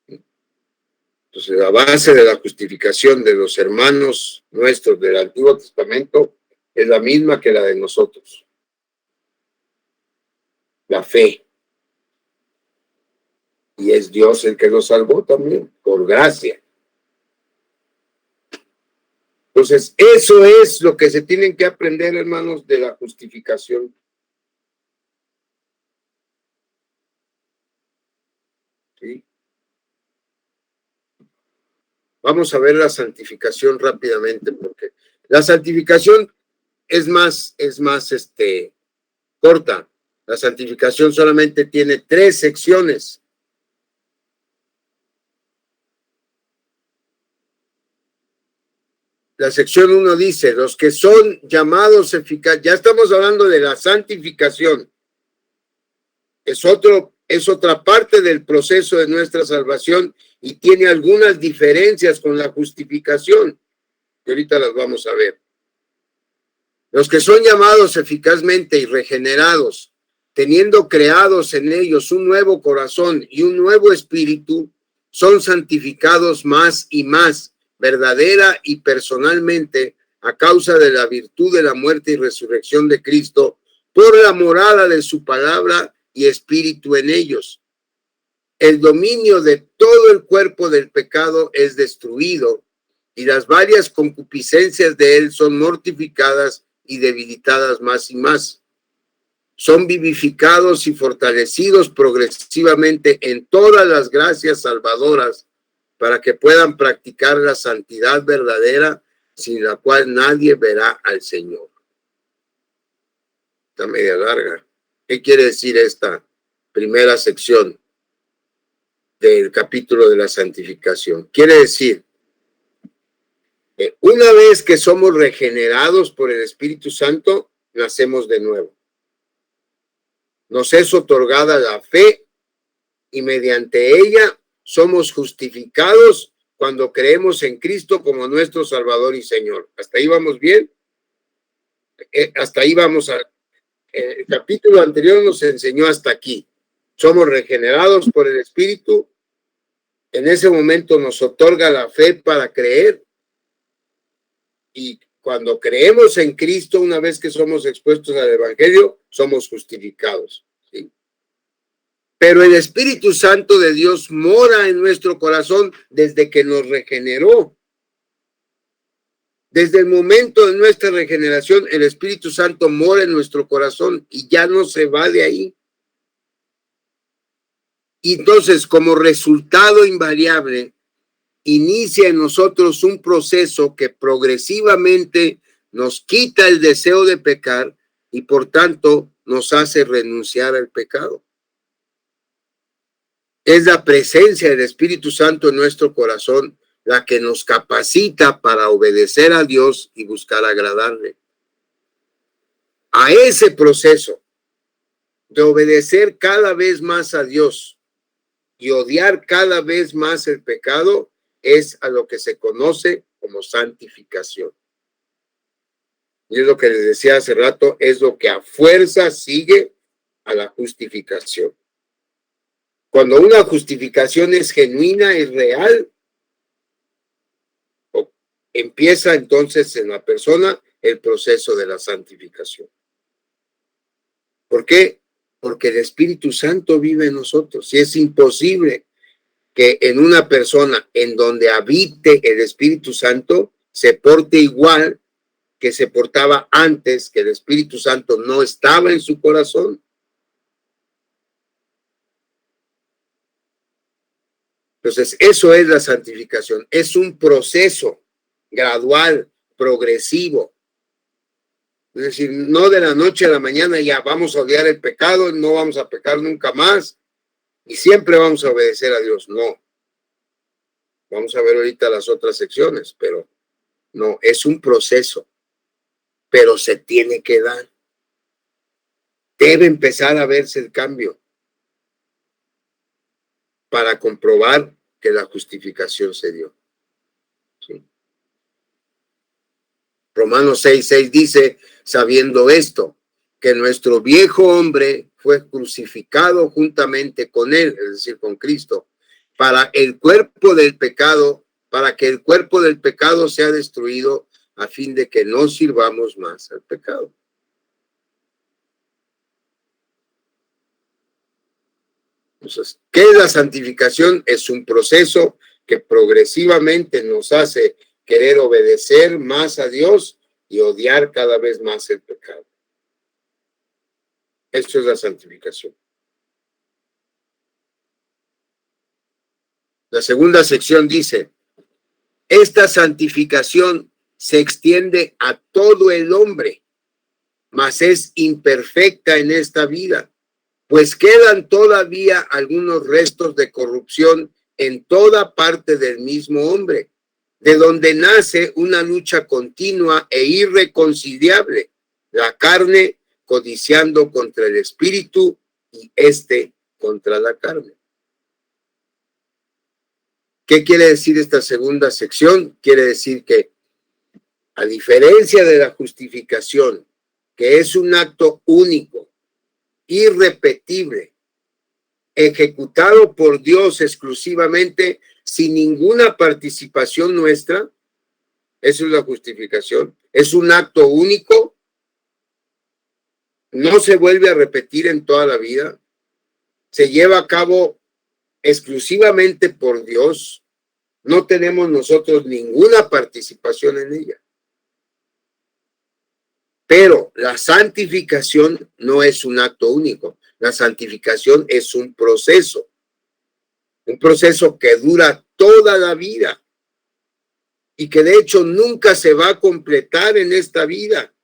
Entonces, la base de la justificación de los hermanos nuestros del Antiguo Testamento es la misma que la de nosotros. La fe. Y es Dios el que los salvó también, por gracia. Entonces, eso es lo que se tienen que aprender, hermanos, de la justificación. ¿Sí? Vamos a ver la santificación rápidamente, porque la santificación es más corta. La santificación solamente tiene 3 secciones. La sección 1 dice, los que son llamados eficaces, ya estamos hablando de la santificación. Es otra parte del proceso de nuestra salvación y tiene algunas diferencias con la justificación, que ahorita las vamos a ver. Los que son llamados eficazmente y regenerados, teniendo creados en ellos un nuevo corazón y un nuevo espíritu, son santificados más y más, verdadera y personalmente, a causa de la virtud de la muerte y resurrección de Cristo, por la morada de su palabra y espíritu en ellos. El dominio de todo el cuerpo del pecado es destruido y las varias concupiscencias de él son mortificadas y debilitadas más y más. Son vivificados y fortalecidos progresivamente en todas las gracias salvadoras para que puedan practicar la santidad verdadera sin la cual nadie verá al Señor. Está media larga. ¿Qué quiere decir esta primera sección del capítulo de la santificación? Quiere decir que una vez que somos regenerados por el Espíritu Santo, nacemos de nuevo. Nos es otorgada la fe y mediante ella somos justificados cuando creemos en Cristo como nuestro Salvador y Señor. ¿Hasta ahí vamos bien? Hasta ahí vamos a... El capítulo anterior nos enseñó hasta aquí. Somos regenerados por el Espíritu. En ese momento nos otorga la fe para creer. Y cuando creemos en Cristo, una vez que somos expuestos al Evangelio, somos justificados. ¿Sí? Pero el Espíritu Santo de Dios mora en nuestro corazón desde que nos regeneró. Desde el momento de nuestra regeneración, el Espíritu Santo mora en nuestro corazón y ya no se va de ahí. Y entonces, como resultado invariable, inicia en nosotros un proceso que progresivamente nos quita el deseo de pecar y por tanto nos hace renunciar al pecado. Es la presencia del Espíritu Santo en nuestro corazón la que nos capacita para obedecer a Dios y buscar agradarle. A ese proceso de obedecer cada vez más a Dios y odiar cada vez más el pecado es a lo que se conoce como santificación. Y es lo que les decía hace rato, es lo que a fuerza sigue a la justificación. Cuando una justificación es genuina, es real, empieza entonces en la persona el proceso de la santificación. ¿Por qué? Porque el Espíritu Santo vive en nosotros y es imposible que en una persona en donde habite el Espíritu Santo se porte igual que se portaba antes, que el Espíritu Santo no estaba en su corazón. Entonces, eso es la santificación. Es un proceso gradual, progresivo. Es decir, no de la noche a la mañana ya vamos a odiar el pecado, no vamos a pecar nunca más y siempre vamos a obedecer a Dios. No. Vamos a ver ahorita las otras secciones, pero no, es un proceso, pero se tiene que dar. Debe empezar a verse el cambio para comprobar que la justificación se dio. ¿Sí? Romanos 6:6 dice, sabiendo esto, que nuestro viejo hombre fue crucificado juntamente con él, es decir, con Cristo, para el cuerpo del pecado, para que el cuerpo del pecado sea destruido, a fin de que no sirvamos más al pecado. Entonces, ¿qué es la santificación? Es un proceso que progresivamente nos hace querer obedecer más a Dios y odiar cada vez más el pecado. Esto es la santificación. La segunda sección dice, esta santificación se extiende a todo el hombre, mas es imperfecta en esta vida, pues quedan todavía algunos restos de corrupción en toda parte del mismo hombre, de donde nace una lucha continua e irreconciliable, la carne codiciando contra el espíritu y contra la carne. ¿Qué quiere decir esta segunda sección? Quiere decir que, a diferencia de la justificación, que es un acto único, irrepetible, ejecutado por Dios exclusivamente, sin ninguna participación nuestra, eso es la justificación, es un acto único, no se vuelve a repetir en toda la vida, se lleva a cabo exclusivamente por Dios, no tenemos nosotros ninguna participación en ella. Pero la santificación no es un acto único, la santificación es un proceso que dura toda la vida y que de hecho nunca se va a completar en esta vida.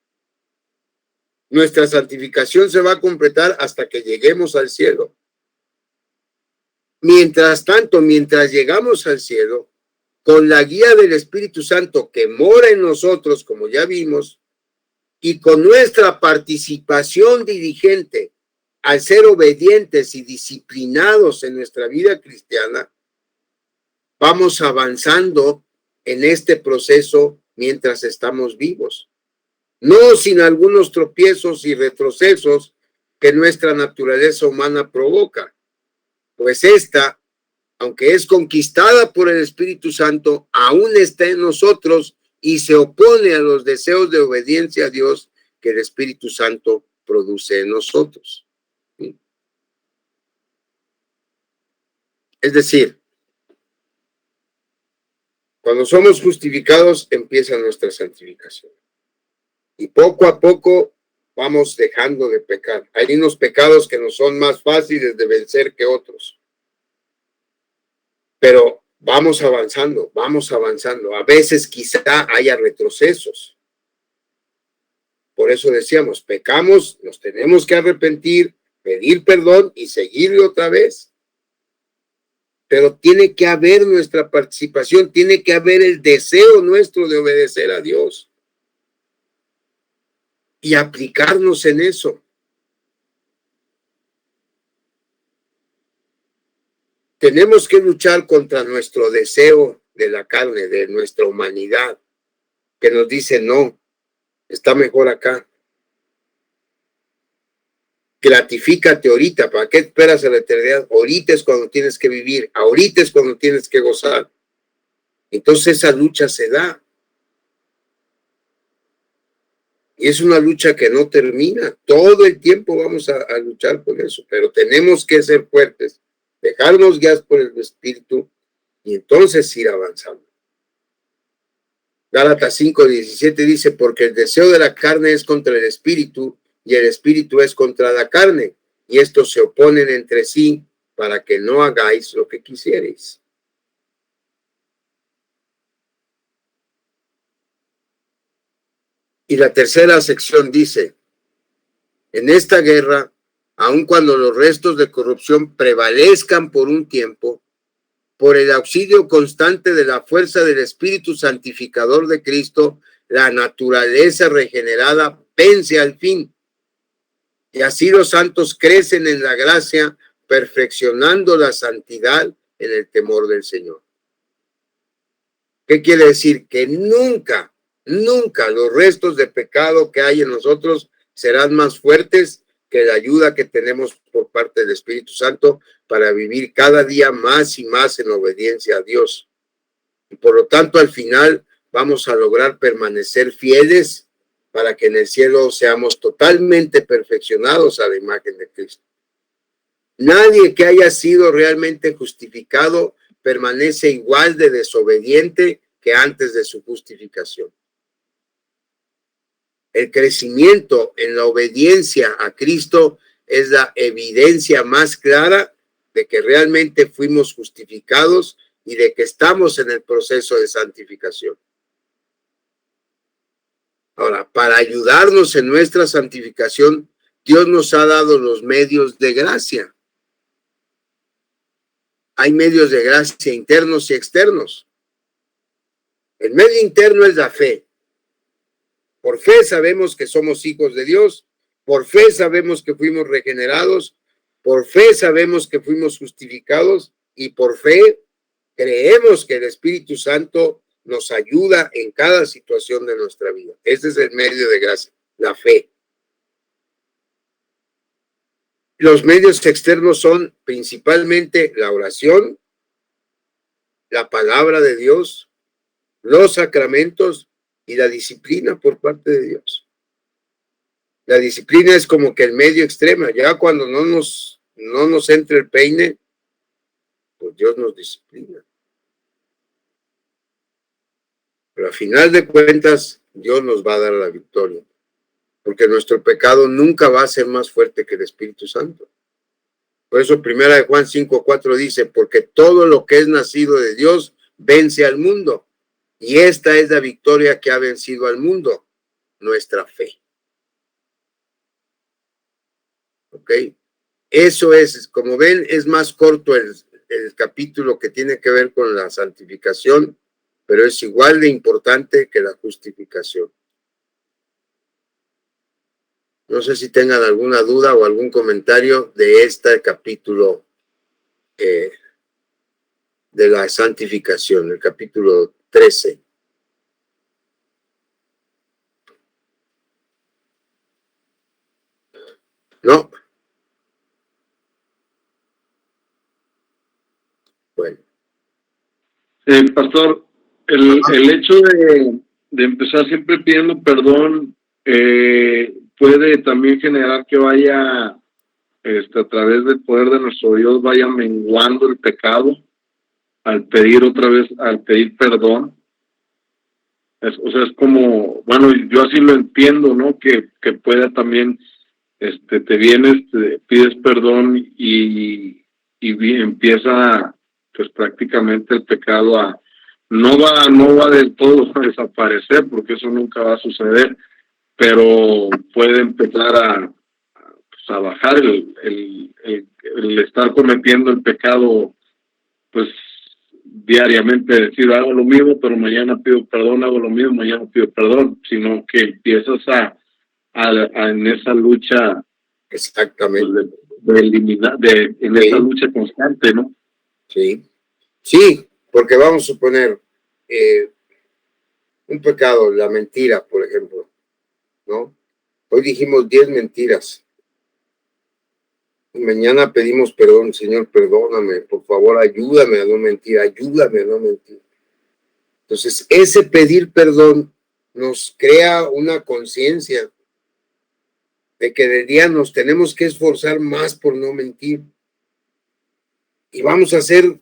Nuestra santificación se va a completar hasta que lleguemos al cielo. Mientras tanto, mientras llegamos al cielo, con la guía del Espíritu Santo que mora en nosotros, como ya vimos, y con nuestra participación diligente al ser obedientes y disciplinados en nuestra vida cristiana, vamos avanzando en este proceso mientras estamos vivos. No sin algunos tropiezos y retrocesos que nuestra naturaleza humana provoca. Pues esta, aunque es conquistada por el Espíritu Santo, aún está en nosotros y se opone a los deseos de obediencia a Dios que el Espíritu Santo produce en nosotros. Es decir, cuando somos justificados empieza nuestra santificación. Y poco a poco vamos dejando de pecar. Hay unos pecados que nos son más fáciles de vencer que otros. Pero vamos avanzando, vamos avanzando. A veces quizá haya retrocesos. Por eso decíamos, pecamos, nos tenemos que arrepentir, pedir perdón y seguirle otra vez. Pero tiene que haber nuestra participación, tiene que haber el deseo nuestro de obedecer a Dios y aplicarnos en eso. Tenemos que luchar contra nuestro deseo de la carne, de nuestra humanidad, que nos dice no, está mejor acá. Gratifícate ahorita, ¿para qué esperas a la eternidad? Ahorita es cuando tienes que vivir, ahorita es cuando tienes que gozar. Entonces esa lucha se da. Y es una lucha que no termina. Todo el tiempo vamos a luchar por eso, pero tenemos que ser fuertes, dejarnos guiar por el Espíritu y entonces ir avanzando. Gálatas 5:17 dice, porque el deseo de la carne es contra el Espíritu y el Espíritu es contra la carne, y estos se oponen entre sí para que no hagáis lo que quisierais. Y la tercera sección dice, en esta guerra, aun cuando los restos de corrupción prevalezcan por un tiempo, por el auxilio constante de la fuerza del Espíritu Santificador de Cristo, la naturaleza regenerada vence al fin. Y así los santos crecen en la gracia, perfeccionando la santidad en el temor del Señor. ¿Qué quiere decir? Que nunca los restos de pecado que hay en nosotros serán más fuertes que la ayuda que tenemos por parte del Espíritu Santo para vivir cada día más y más en obediencia a Dios. Y por lo tanto, al final vamos a lograr permanecer fieles para que en el cielo seamos totalmente perfeccionados a la imagen de Cristo. Nadie que haya sido realmente justificado permanece igual de desobediente que antes de su justificación. El crecimiento en la obediencia a Cristo es la evidencia más clara de que realmente fuimos justificados y de que estamos en el proceso de santificación. Ahora, para ayudarnos en nuestra santificación, Dios nos ha dado los medios de gracia. Hay medios de gracia internos y externos. El medio interno es la fe. Por fe sabemos que somos hijos de Dios, por fe sabemos que fuimos regenerados, por fe sabemos que fuimos justificados y por fe creemos que el Espíritu Santo nos ayuda en cada situación de nuestra vida. Ese es el medio de gracia, la fe. Los medios externos son principalmente la oración, la palabra de Dios, los sacramentos y la disciplina por parte de Dios. La disciplina es como que el medio extremo. Ya cuando no nos entra el peine, pues Dios nos disciplina. Pero a final de cuentas, Dios nos va a dar la victoria. Porque nuestro pecado nunca va a ser más fuerte que el Espíritu Santo. Por eso 1 Juan 5:4 dice, porque todo lo que es nacido de Dios vence al mundo. Y esta es la victoria que ha vencido al mundo, nuestra fe. ¿Ok? Eso es, como ven, es más corto el capítulo que tiene que ver con la santificación, pero es igual de importante que la justificación. No sé si tengan alguna duda o algún comentario de este capítulo de la santificación, el capítulo 13. ¿No? Bueno. Pastor, el hecho de empezar siempre pidiendo perdón puede también generar que vaya a través del poder de nuestro Dios vaya menguando el pecado al pedir perdón. O sea, es como, bueno, yo así lo entiendo, ¿no? Que pueda también, te vienes, pides perdón y empieza, pues prácticamente el pecado no va del todo a desaparecer, porque eso nunca va a suceder, pero puede empezar a bajar el estar cometiendo el pecado, pues diariamente, decir hago lo mismo pero mañana pido perdón, hago lo mismo, mañana pido perdón, sino que empiezas a en esa lucha, exactamente, pues, de eliminar, en esa lucha constante, ¿no? Sí, porque vamos a suponer un pecado, la mentira, por ejemplo, ¿no? Hoy dijimos 10 mentiras. Y mañana pedimos perdón, Señor, perdóname, por favor, ayúdame a no mentir. Entonces, ese pedir perdón nos crea una conciencia de que de día nos tenemos que esforzar más por no mentir. Y vamos a hacer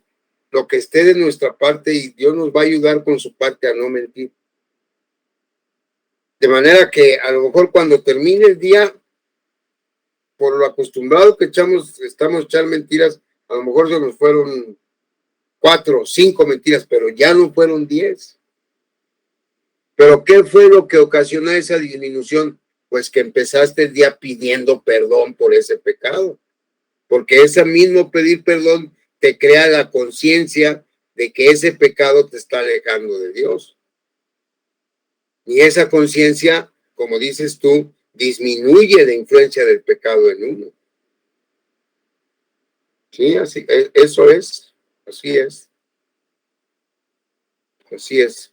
lo que esté de nuestra parte y Dios nos va a ayudar con su parte a no mentir. De manera que a lo mejor cuando termine el día, por lo acostumbrado que estamos a echar mentiras, a lo mejor se nos fueron 4 o 5 mentiras, pero ya no fueron 10. Pero ¿qué fue lo que ocasionó esa disminución? Pues que empezaste el día pidiendo perdón por ese pecado. Porque ese mismo pedir perdón te crea la conciencia de que ese pecado te está alejando de Dios. Y esa conciencia, como dices tú, disminuye la influencia del pecado en uno. Sí, así, eso es, así es. Así es.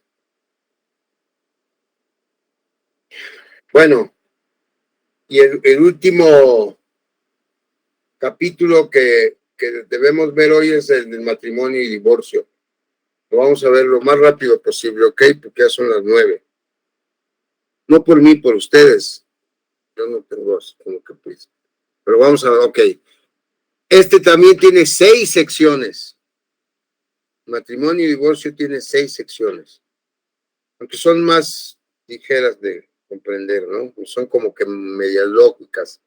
Bueno, y el último capítulo que debemos ver hoy es el del matrimonio y divorcio. Lo vamos a ver lo más rápido posible, ¿ok? Porque ya son las 9. No por mí, por ustedes. Yo no tengo como que prisa. Pero vamos a ver, ok. Este también tiene 6 secciones. Matrimonio y divorcio tiene 6 secciones. Aunque son más ligeras de comprender, ¿no? Son como que medias lógicas.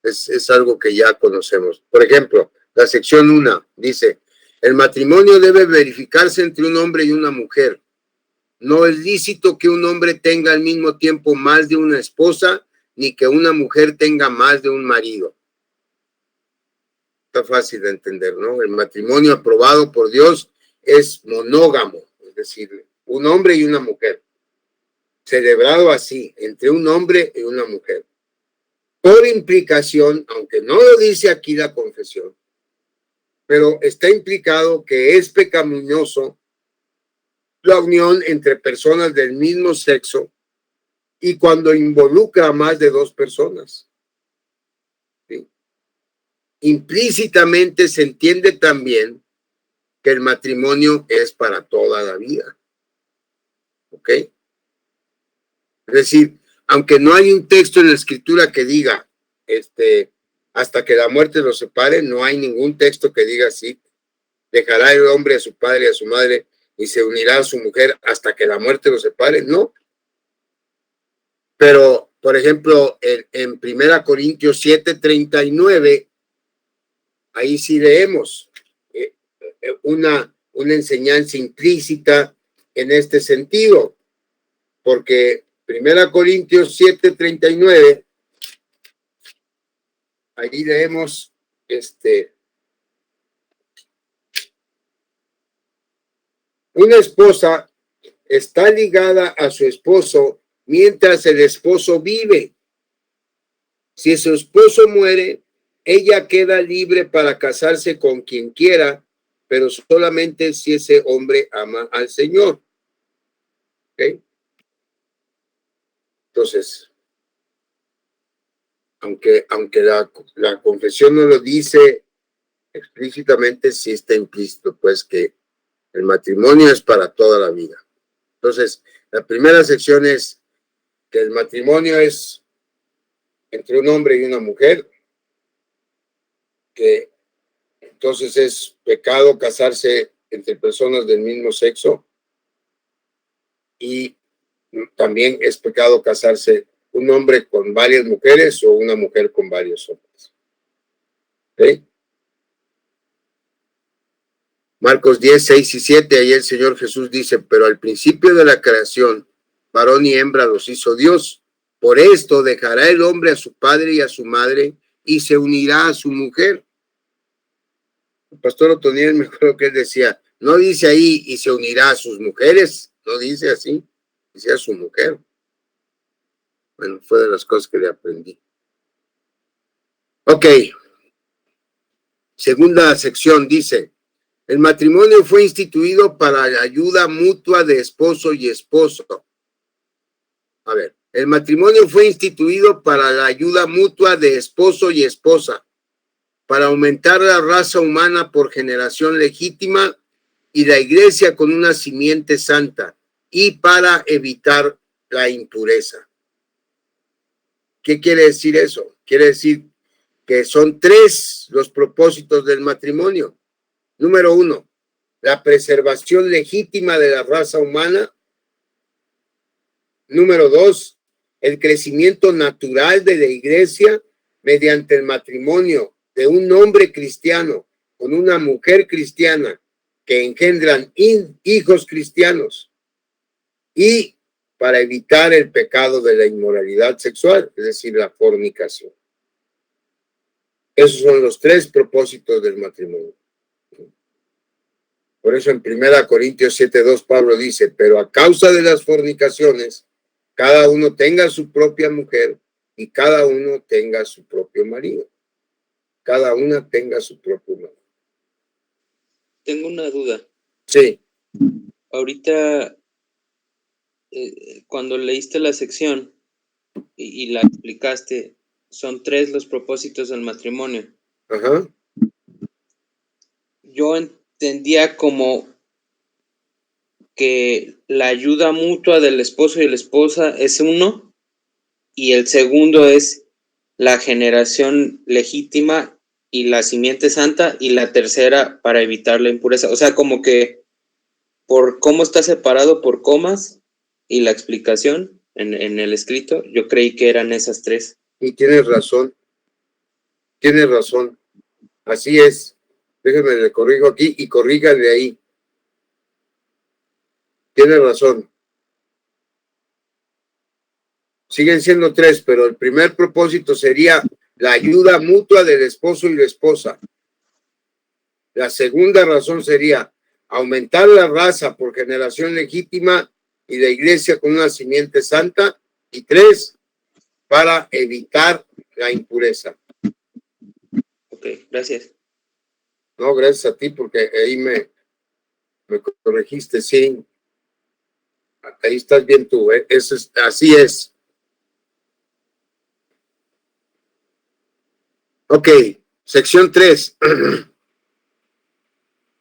Es algo que ya conocemos. Por ejemplo, la sección 1 dice, el matrimonio debe verificarse entre un hombre y una mujer. No es lícito que un hombre tenga al mismo tiempo más de una esposa, ni que una mujer tenga más de un marido. Está fácil de entender, ¿no? El matrimonio aprobado por Dios es monógamo, es decir, un hombre y una mujer. Celebrado así, entre un hombre y una mujer. Por implicación, aunque no lo dice aquí la confesión, pero está implicado que es pecaminoso la unión entre personas del mismo sexo y cuando involucra a más de 2 personas. ¿Sí? Implícitamente se entiende también que el matrimonio es para toda la vida. ¿Ok? Es decir, aunque no hay un texto en la escritura que diga, hasta que la muerte los separe, no hay ningún texto que diga así, dejará el hombre a su padre y a su madre y se unirá a su mujer hasta que la muerte los separe, no. Pero, por ejemplo, en 1 Corintios 7:39, ahí sí leemos una enseñanza implícita en este sentido, porque 1 Corintios 7:39, ahí leemos una esposa está ligada a su esposo mientras el esposo vive. Si su esposo muere, ella queda libre para casarse con quien quiera, pero solamente si ese hombre ama al Señor. ¿Ok? Entonces, aunque la confesión no lo dice explícitamente, sí está implícito, pues, que el matrimonio es para toda la vida. Entonces, la primera sección es que el matrimonio es entre un hombre y una mujer, que entonces es pecado casarse entre personas del mismo sexo y también es pecado casarse un hombre con varias mujeres o una mujer con varios hombres. ¿Okay? Marcos 10, 6 y 7, ahí el Señor Jesús dice, pero al principio de la creación, varón y hembra los hizo Dios. Por esto dejará el hombre a su padre y a su madre y se unirá a su mujer. El pastor Otoniel me acuerdo que él decía, no dice ahí y se unirá a sus mujeres, no dice así, dice a su mujer. Bueno, fue de las cosas que le aprendí. Ok. Segunda sección dice, el matrimonio fue instituido para la ayuda mutua de esposo y esposo. A ver, el matrimonio fue instituido para la ayuda mutua de esposo y esposa, para aumentar la raza humana por generación legítima y la iglesia con una simiente santa y para evitar la impureza. ¿Qué quiere decir eso? Quiere decir que son 3 los propósitos del matrimonio. Número 1, la preservación legítima de la raza humana. Número 2, el crecimiento natural de la iglesia mediante el matrimonio de un hombre cristiano con una mujer cristiana que engendran hijos cristianos. Y para evitar el pecado de la inmoralidad sexual, es decir, la fornicación. Esos son los 3 propósitos del matrimonio. Por eso en 1 Corintios 7:2 Pablo dice, pero a causa de las fornicaciones, cada uno tenga su propia mujer y cada uno tenga su propio marido. Cada una tenga su propio marido. Tengo una duda. Sí. Ahorita, cuando leíste la sección y la explicaste, son 3 los propósitos del matrimonio. Ajá. Yo entendía como que la ayuda mutua del esposo y la esposa es uno, y el segundo es la generación legítima y la simiente santa, y la tercera para evitar la impureza. O sea, como que por cómo está separado por comas y la explicación en el escrito, yo creí que eran esas 3. Y tienes razón. Tienes razón. Así es. Déjeme le corrijo aquí y corrígale ahí. Tienes razón. Siguen siendo 3, pero el primer propósito sería la ayuda mutua del esposo y la esposa. La segunda razón sería aumentar la raza por generación legítima y la iglesia con una simiente santa. Y 3, para evitar la impureza. Ok, gracias. No, gracias a ti porque ahí me corregiste, sí. Ahí estás bien tú, ¿eh? Así es. Ok, sección 3.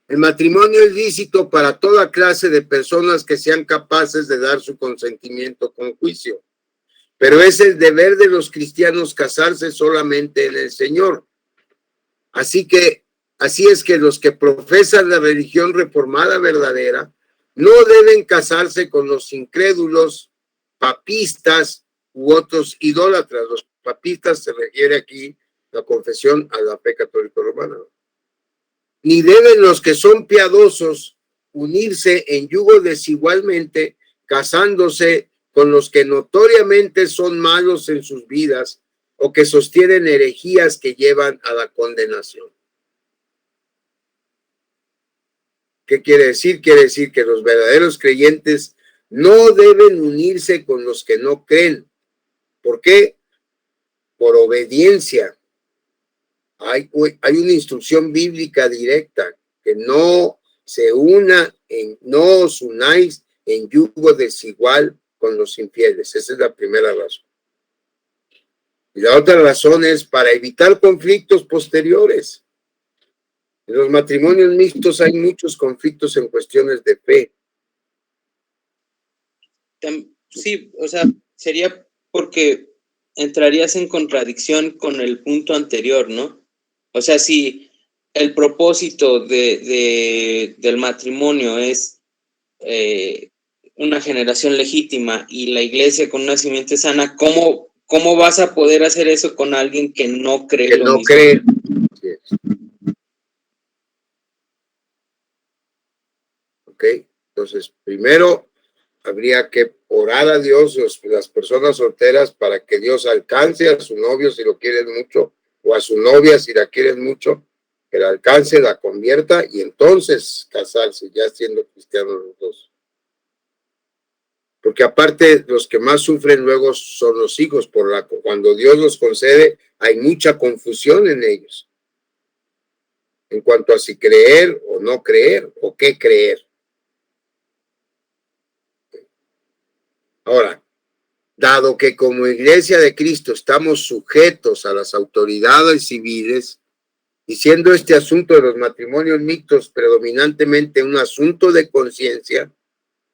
El matrimonio es lícito para toda clase de personas que sean capaces de dar su consentimiento con juicio, pero es el deber de los cristianos casarse solamente en el Señor. Así es que los que profesan la religión reformada verdadera no deben casarse con los incrédulos, papistas u otros idólatras. Los papistas se refiere aquí la confesión a la fe católica romana. Ni deben los que son piadosos unirse en yugo desigualmente, casándose con los que notoriamente son malos en sus vidas o que sostienen herejías que llevan a la condenación. ¿Qué quiere decir? Quiere decir que los verdaderos creyentes no deben unirse con los que no creen. ¿Por qué? Por obediencia. Hay una instrucción bíblica directa que no os unáis en yugo desigual con los infieles. Esa es la primera razón. Y la otra razón es para evitar conflictos posteriores. En los matrimonios mixtos hay muchos conflictos en cuestiones de fe. Sí, o sea, sería porque entrarías en contradicción con el punto anterior, ¿no? O sea, si el propósito del matrimonio es una generación legítima y la iglesia con una simiente sana, ¿cómo vas a poder hacer eso con alguien que no cree Que lo no mismo? cree. Ok, entonces primero habría que orar a Dios, las personas solteras, para que Dios alcance a su novio si lo quieren mucho, o a su novia si la quieren mucho, que la alcance, la convierta y entonces casarse, ya siendo cristianos los dos. Porque aparte los que más sufren luego son los hijos, cuando Dios los concede hay mucha confusión en ellos, en cuanto a si creer o no creer, o qué creer. Ahora, dado que como Iglesia de Cristo estamos sujetos a las autoridades civiles, y siendo este asunto de los matrimonios mixtos predominantemente un asunto de conciencia,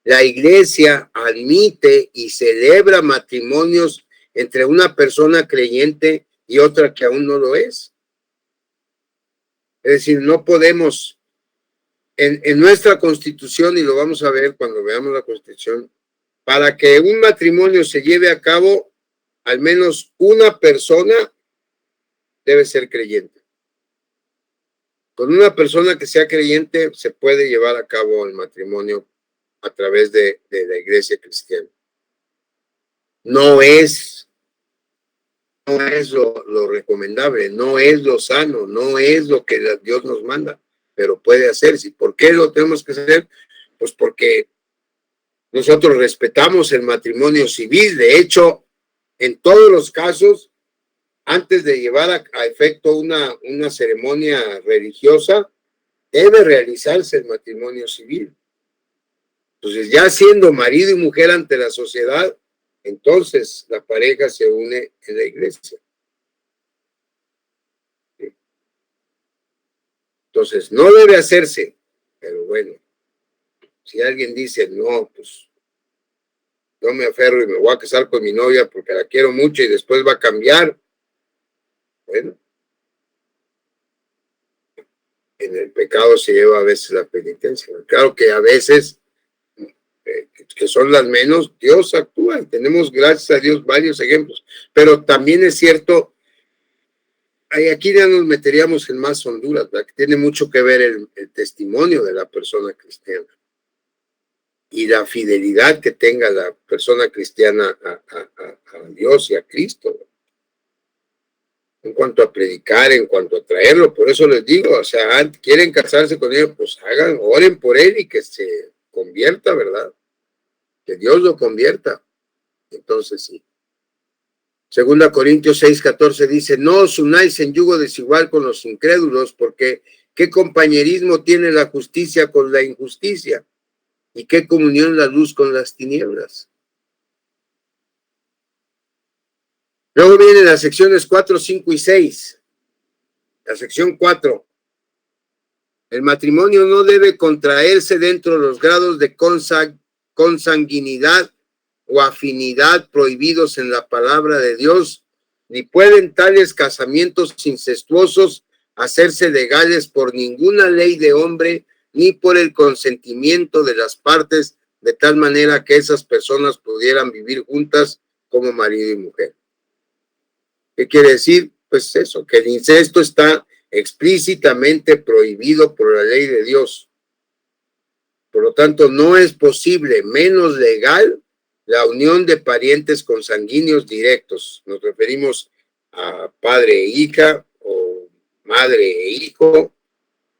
la Iglesia admite y celebra matrimonios entre una persona creyente y otra que aún no lo es. Es decir, no podemos, en nuestra Constitución, y lo vamos a ver cuando veamos la Constitución, para que un matrimonio se lleve a cabo, al menos una persona debe ser creyente. Con una persona que sea creyente se puede llevar a cabo el matrimonio a través de la iglesia cristiana. no es lo recomendable, no es lo sano, no es lo que Dios nos manda, pero puede hacerse. ¿Por qué lo tenemos que hacer? Pues porque nosotros respetamos el matrimonio civil. De hecho, en todos los casos, antes de llevar a efecto una ceremonia religiosa, debe realizarse el matrimonio civil. Entonces, ya siendo marido y mujer ante la sociedad, entonces la pareja se une en la iglesia. ¿Sí? Entonces, no debe hacerse, pero bueno, si alguien dice, no, pues yo me aferro y me voy a casar con mi novia porque la quiero mucho y después va a cambiar, bueno, en el pecado se lleva a veces la penitencia. Claro que a veces, que son las menos, Dios actúa y tenemos, gracias a Dios, varios ejemplos. Pero también es cierto, aquí ya nos meteríamos en más honduras, ¿verdad? Que tiene mucho que ver el testimonio de la persona cristiana y la fidelidad que tenga la persona cristiana a Dios y a Cristo, ¿verdad? En cuanto a predicar, en cuanto a traerlo. Por eso les digo, o sea, quieren casarse con ellos, pues oren por él y que se convierta, ¿verdad? Que Dios lo convierta. Entonces sí. 2 Corintios 6:14 dice, no os unáis en yugo desigual con los incrédulos, porque ¿qué compañerismo tiene la justicia con la injusticia? ¿Y qué comunión la luz con las tinieblas? Luego vienen las secciones 4, 5 y 6. La sección 4. El matrimonio no debe contraerse dentro de los grados de consanguinidad o afinidad prohibidos en la palabra de Dios, ni pueden tales casamientos incestuosos hacerse legales por ninguna ley de hombre, ni por el consentimiento de las partes, de tal manera que esas personas pudieran vivir juntas como marido y mujer. ¿Qué quiere decir? Pues eso, que el incesto está explícitamente prohibido por la ley de Dios. Por lo tanto, no es posible, menos legal, la unión de parientes consanguíneos directos. Nos referimos a padre e hija, o madre e hijo,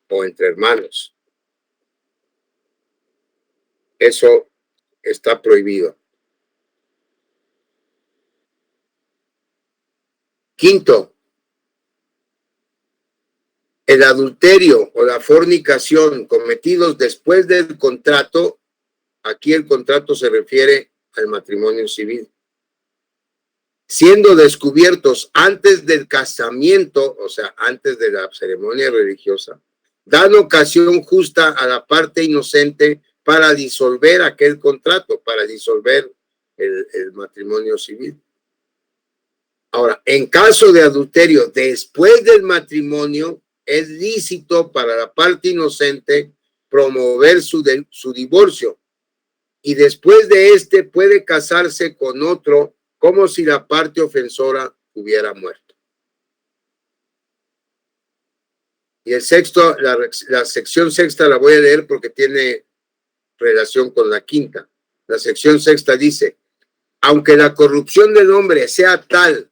o entre hermanos. Eso está prohibido. Quinto, el adulterio o la fornicación cometidos después del contrato, aquí el contrato se refiere al matrimonio civil, siendo descubiertos antes del casamiento, o sea, antes de la ceremonia religiosa, dan ocasión justa a la parte inocente para disolver aquel contrato, para disolver el matrimonio civil. Ahora, en caso de adulterio después del matrimonio, es lícito para la parte inocente promover su divorcio, y después de este puede casarse con otro como si la parte ofensora hubiera muerto. Y el sexto, la sección sexta la voy a leer porque tiene relación con la quinta. La sección sexta dice, aunque la corrupción del hombre sea tal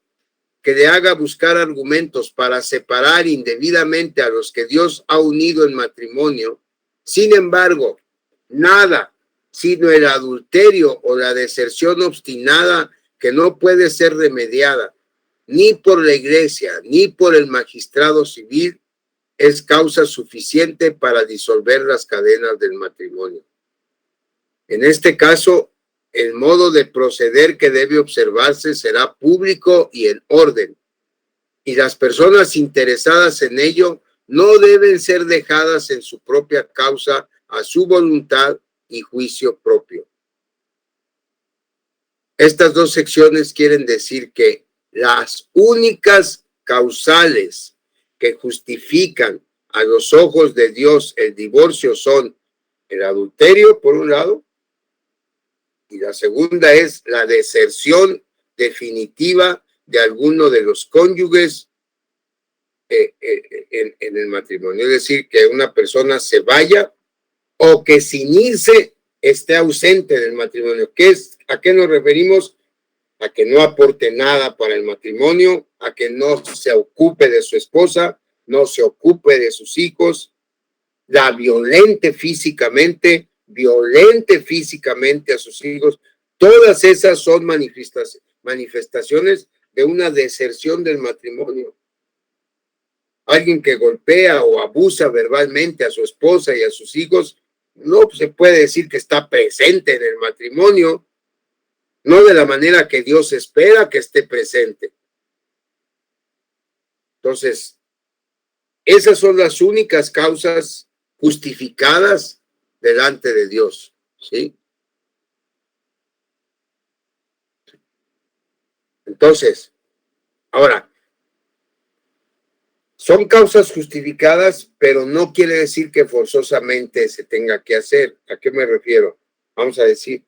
que le haga buscar argumentos para separar indebidamente a los que Dios ha unido en matrimonio, sin embargo, nada, sino el adulterio o la deserción obstinada que no puede ser remediada ni por la iglesia ni por el magistrado civil, es causa suficiente para disolver las cadenas del matrimonio. En este caso, el modo de proceder que debe observarse será público y en orden, y las personas interesadas en ello no deben ser dejadas en su propia causa a su voluntad y juicio propio. Estas dos secciones quieren decir que las únicas causales que justifican a los ojos de Dios el divorcio son el adulterio, por un lado, y la segunda es la deserción definitiva de alguno de los cónyuges en el matrimonio. Es decir, que una persona se vaya o que sin irse esté ausente del matrimonio. ¿A qué nos referimos? a que no aporte nada para el matrimonio, a que no se ocupe de su esposa, no se ocupe de sus hijos, la violente físicamente a sus hijos. Todas esas son manifestaciones de una deserción del matrimonio. Alguien que golpea o abusa verbalmente a su esposa y a sus hijos, no se puede decir que está presente en el matrimonio, no de la manera que Dios espera que esté presente. Entonces, esas son las únicas causas justificadas delante de Dios, ¿sí? Entonces, ahora, son causas justificadas, pero no quiere decir que forzosamente se tenga que hacer. ¿A qué me refiero? Vamos a decir,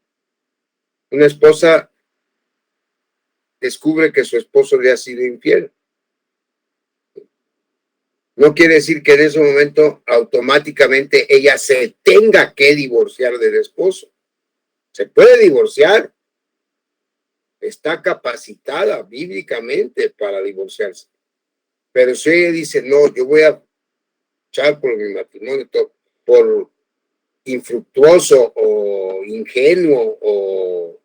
una esposa descubre que su esposo le ha sido infiel. No quiere decir que en ese momento automáticamente ella se tenga que divorciar del esposo. Se puede divorciar. Está capacitada bíblicamente para divorciarse. Pero si ella dice, no, yo voy a echar por mi matrimonio, por infructuoso o ingenuo o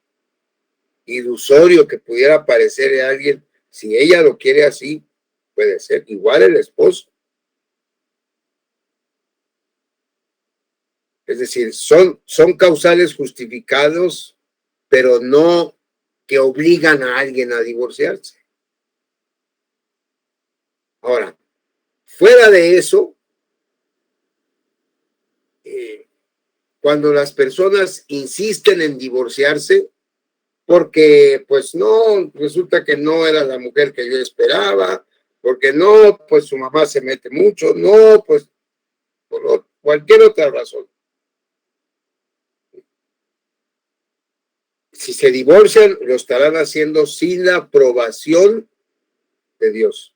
ilusorio que pudiera parecer a alguien, si ella lo quiere así, puede ser igual el esposo. Es decir, son causales justificados, pero no que obligan a alguien a divorciarse. Ahora, fuera de eso, cuando las personas insisten en divorciarse, porque pues no, resulta que no era la mujer que yo esperaba, porque no, pues su mamá se mete mucho, no, pues por cualquier otra razón. Si se divorcian, lo estarán haciendo sin la aprobación de Dios.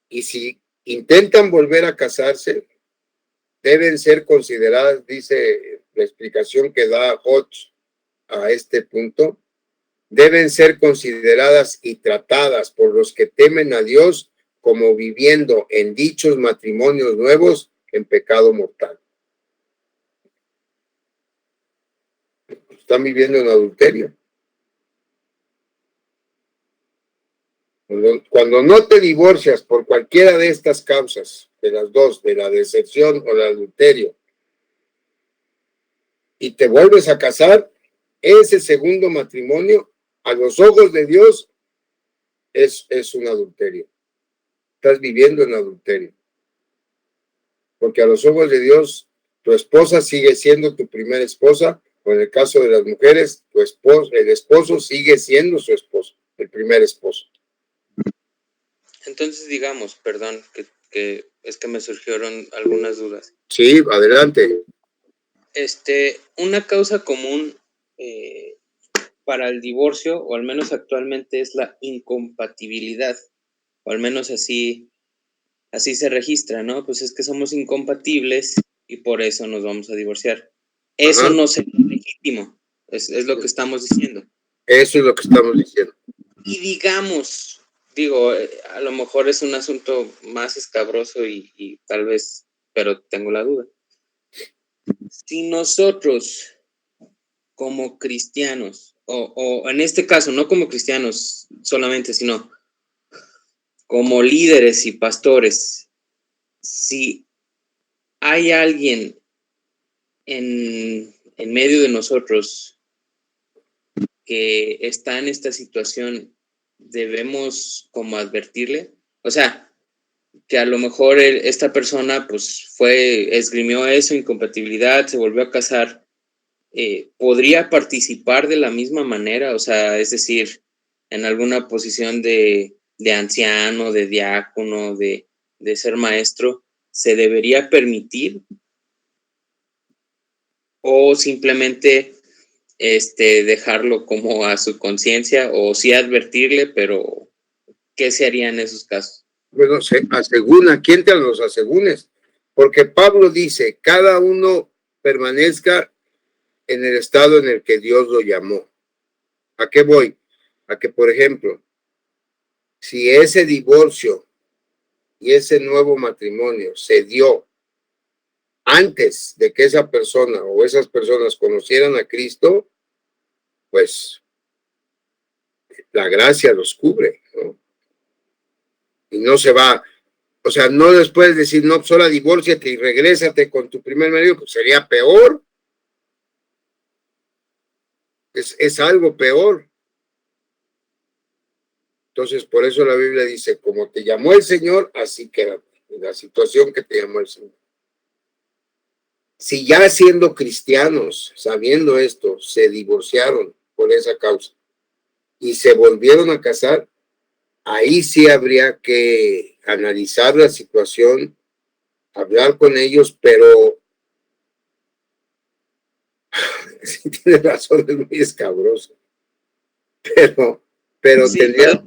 Y si intentan volver a casarse, deben ser consideradas, dice la explicación que da Hodge a este punto, deben ser consideradas y tratadas por los que temen a Dios como viviendo en dichos matrimonios nuevos en pecado mortal. Están viviendo en adulterio. Cuando no te divorcias por cualquiera de estas causas, de las dos, de la deserción o el adulterio, y te vuelves a casar, ese segundo matrimonio, a los ojos de Dios, es un adulterio. Estás viviendo en adulterio. Porque a los ojos de Dios, tu esposa sigue siendo tu primera esposa, o en el caso de las mujeres, el esposo sigue siendo su esposo, el primer esposo. Entonces, digamos, perdón, que es que me surgieron algunas dudas. Sí, adelante. Una causa común para el divorcio, o al menos actualmente, es la incompatibilidad, o al menos así se registra, ¿no? Pues es que somos incompatibles y por eso nos vamos a divorciar. Eso no sería legítimo, es lo que estamos diciendo. Eso es lo que estamos diciendo. Y digamos, a lo mejor es un asunto más escabroso y tal vez, pero tengo la duda. Si nosotros, como cristianos, o en este caso, no como cristianos solamente, sino como líderes y pastores, si hay alguien en medio de nosotros que está en esta situación, debemos como advertirle, o sea, que a lo mejor esta persona pues esgrimió eso, incompatibilidad, se volvió a casar, podría participar de la misma manera, o sea, es decir, en alguna posición de anciano, de diácono, de ser maestro, ¿se debería permitir? ¿O simplemente dejarlo como a su conciencia, o sí advertirle, pero qué se haría en esos casos? Bueno, se asegura, ¿quién te los asegures? Porque Pablo dice, cada uno permanezca en el estado en el que Dios lo llamó. ¿A qué voy? A que, por ejemplo, si ese divorcio y ese nuevo matrimonio se dio antes de que esa persona o esas personas conocieran a Cristo, pues la gracia los cubre, ¿no? Y no se va, o sea, no les puedes decir, no, solo divórciate y regrésate con tu primer marido, pues sería peor. Es algo peor. Entonces, por eso la Biblia dice, como te llamó el Señor, así quédate, en la situación que te llamó el Señor. Si ya siendo cristianos, sabiendo esto, se divorciaron por esa causa y se volvieron a casar, ahí sí habría que analizar la situación, hablar con ellos, pero sí tiene razón, es muy escabroso. Pero Sí, tendría...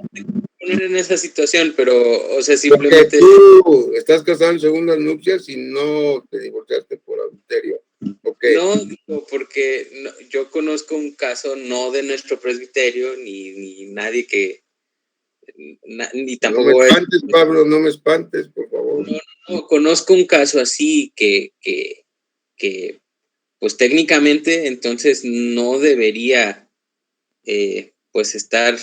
poner en esa situación, pero, o sea, Porque simplemente... tú estás casado en segundas nupcias y no te divorciaste por adulterio. Okay. No, digo, porque yo conozco un caso no de nuestro presbiterio, ni nadie que... ni tampoco... No me espantes, Pablo, no me espantes, por favor. No, conozco un caso así que pues técnicamente entonces no debería pues estar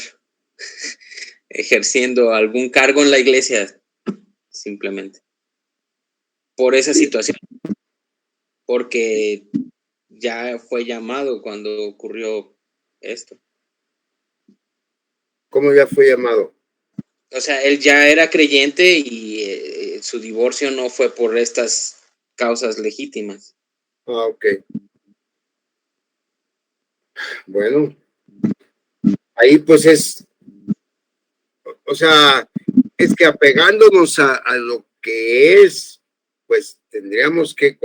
ejerciendo algún cargo en la iglesia, simplemente por esa situación, porque ya fue llamado cuando ocurrió esto. ¿Cómo ya fue llamado? O sea, él ya era creyente y su divorcio no fue por estas causas legítimas. Ah, ok. Bueno, ahí pues es, o sea, es que apegándonos a lo que es, pues tendríamos que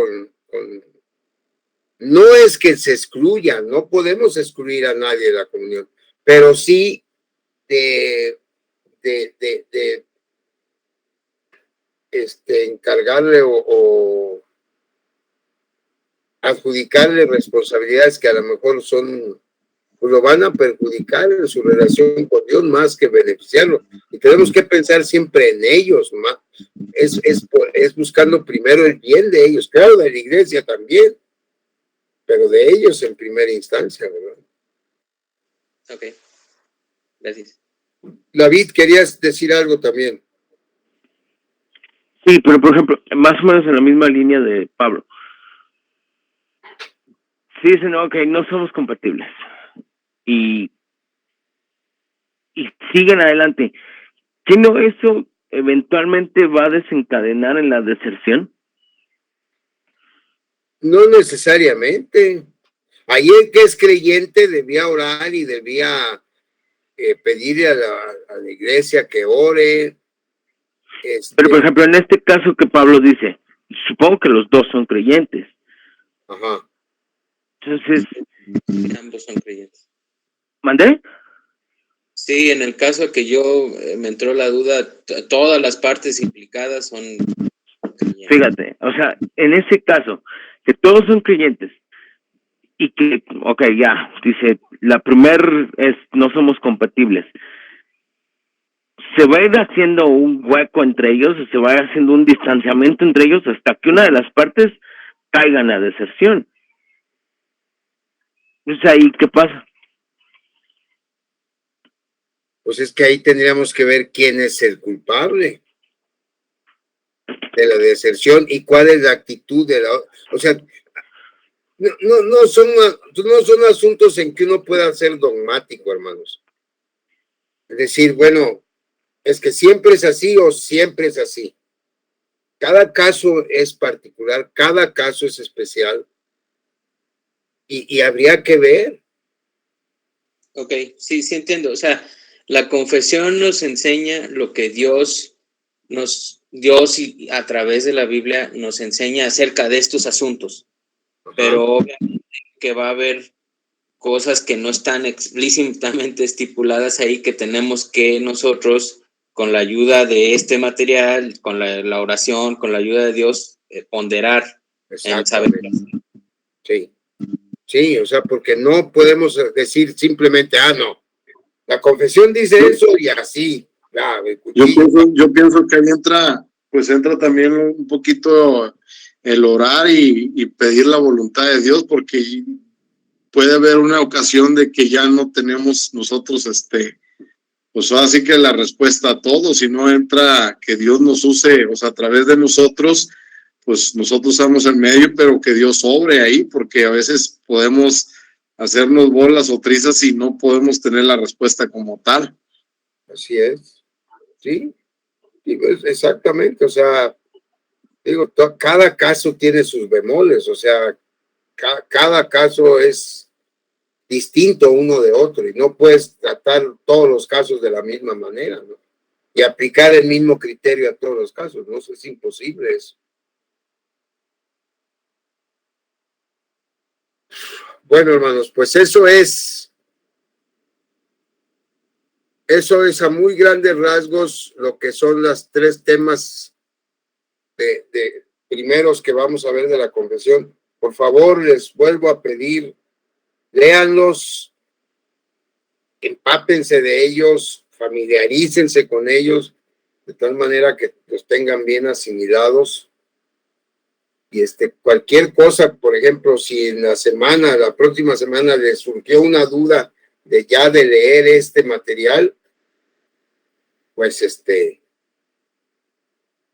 no es que se excluya, no podemos excluir a nadie de la comunión, pero sí de encargarle o adjudicarle responsabilidades que a lo mejor son, pues lo van a perjudicar en su relación con Dios más que beneficiarlo. Y tenemos que pensar siempre en ellos, más. Es buscando primero el bien de ellos, claro, de la iglesia también, pero de ellos en primera instancia, ¿verdad? Ok, gracias. David, querías decir algo también. Sí, pero por ejemplo, más o menos en la misma línea de Pablo. Sí dicen, ok, no somos compatibles. Y siguen adelante. ¿Qué no eso eventualmente va a desencadenar en la deserción? No necesariamente. Ahí el que es creyente debía orar y debía pedirle a la iglesia que ore. Pero por ejemplo, en este caso que Pablo dice, supongo que los dos son creyentes. Ajá. Entonces, Ambos son creyentes. ¿mandé? Sí, en el caso que yo me entró la duda, todas las partes implicadas son creyentes. Fíjate, o sea, en ese caso, que todos son creyentes y que, ok, ya, dice, la primera es no somos compatibles. Se va a ir haciendo un hueco entre ellos, se va a ir haciendo un distanciamiento entre ellos hasta que una de las partes caiga en la deserción. O sea, ¿y qué pasa? Pues es que ahí tendríamos que ver quién es el culpable de la deserción y cuál es la actitud de la... O sea, no son asuntos en que uno pueda ser dogmático, hermanos. Es decir, bueno, es que siempre es así o siempre es así. Cada caso es particular, cada caso es especial y habría que ver. Ok, sí entiendo. O sea, la confesión nos enseña lo que Dios y a través de la Biblia nos enseña acerca de estos asuntos. Ajá. Pero obviamente que va a haber cosas que no están explícitamente estipuladas ahí que tenemos que nosotros, con la ayuda de este material, con la oración, con la ayuda de Dios, ponderar en saber. Sí. Sí, o sea, porque no podemos decir simplemente, no, la confesión dice eso y así. Yo pienso que ahí entra también un poquito el orar y pedir la voluntad de Dios, porque puede haber una ocasión de que ya no tenemos nosotros pues así que la respuesta a todo, si no entra que Dios nos use, o sea, a través de nosotros, pues nosotros estamos en medio, pero que Dios sobre ahí, porque a veces podemos hacernos bolas o trizas y no podemos tener la respuesta como tal. Así es, sí, pues exactamente, o sea, digo, cada caso tiene sus bemoles, o sea, cada caso es distinto uno de otro y no puedes tratar todos los casos de la misma manera, ¿no? Y aplicar el mismo criterio a todos los casos, ¿no? Eso es imposible eso. Bueno, hermanos, pues eso es a muy grandes rasgos lo que son los 3 temas de primeros que vamos a ver de la confesión. Por favor, les vuelvo a pedir, léanlos, empápense de ellos, familiarícense con ellos, de tal manera que los tengan bien asimilados. Y cualquier cosa, por ejemplo, si en la próxima semana les surgió una duda de leer este material, pues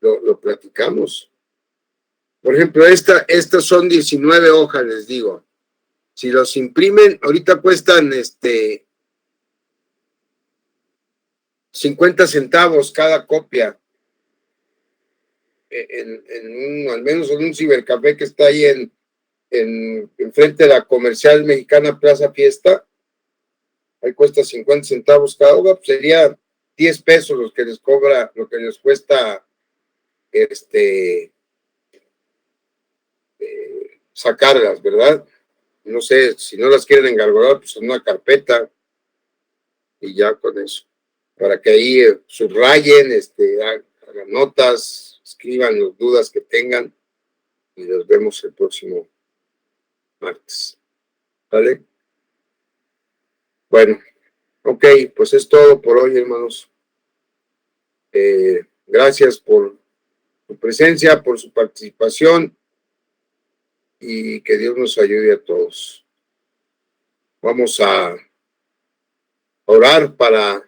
lo platicamos. Por ejemplo, estas son 19 hojas, les digo. Si los imprimen, ahorita cuestan 50 centavos cada copia. Al menos en un cibercafé que está ahí en frente de la Comercial Mexicana Plaza Fiesta, ahí cuesta 50 centavos cada hoja, pues sería 10 pesos lo que les cuesta sacarlas, ¿verdad? No sé, si no las quieren engargolar, pues en una carpeta y ya con eso, para que ahí subrayen, hagan notas, escriban las dudas que tengan y nos vemos el próximo martes. ¿Vale? Bueno, ok, pues es todo por hoy, hermanos. Gracias por su presencia, por su participación y que Dios nos ayude a todos. Vamos a orar para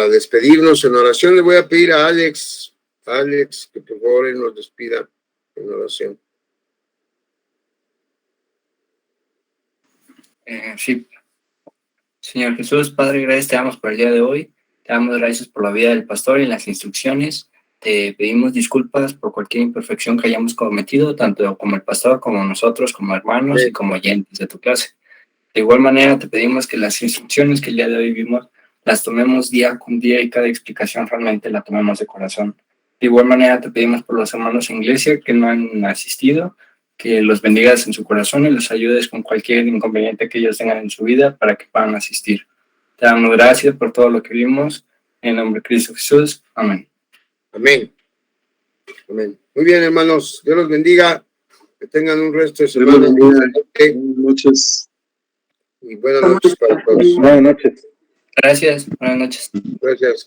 despedirnos en oración. Le voy a pedir a Alex que por favor nos despida en oración. Sí. Señor Jesús, Padre, gracias te damos por el día de hoy. Te damos gracias por la vida del pastor y las instrucciones. Te pedimos disculpas por cualquier imperfección que hayamos cometido, tanto como el pastor, como nosotros, como hermanos y como oyentes de tu clase. De igual manera, te pedimos que las instrucciones que el día de hoy vimos las tomemos día con día y cada explicación realmente la tomemos de corazón. De igual manera, te pedimos por los hermanos en iglesia que no han asistido, que los bendigas en su corazón y los ayudes con cualquier inconveniente que ellos tengan en su vida para que puedan asistir. Te damos gracias por todo lo que vimos. En el nombre de Cristo Jesús. Amén. Amén. Amén. Muy bien, hermanos. Dios los bendiga. Que tengan un resto de semana. Buenas noches. Y buenas noches para todos. Buenas noches. Gracias. Buenas noches. Gracias.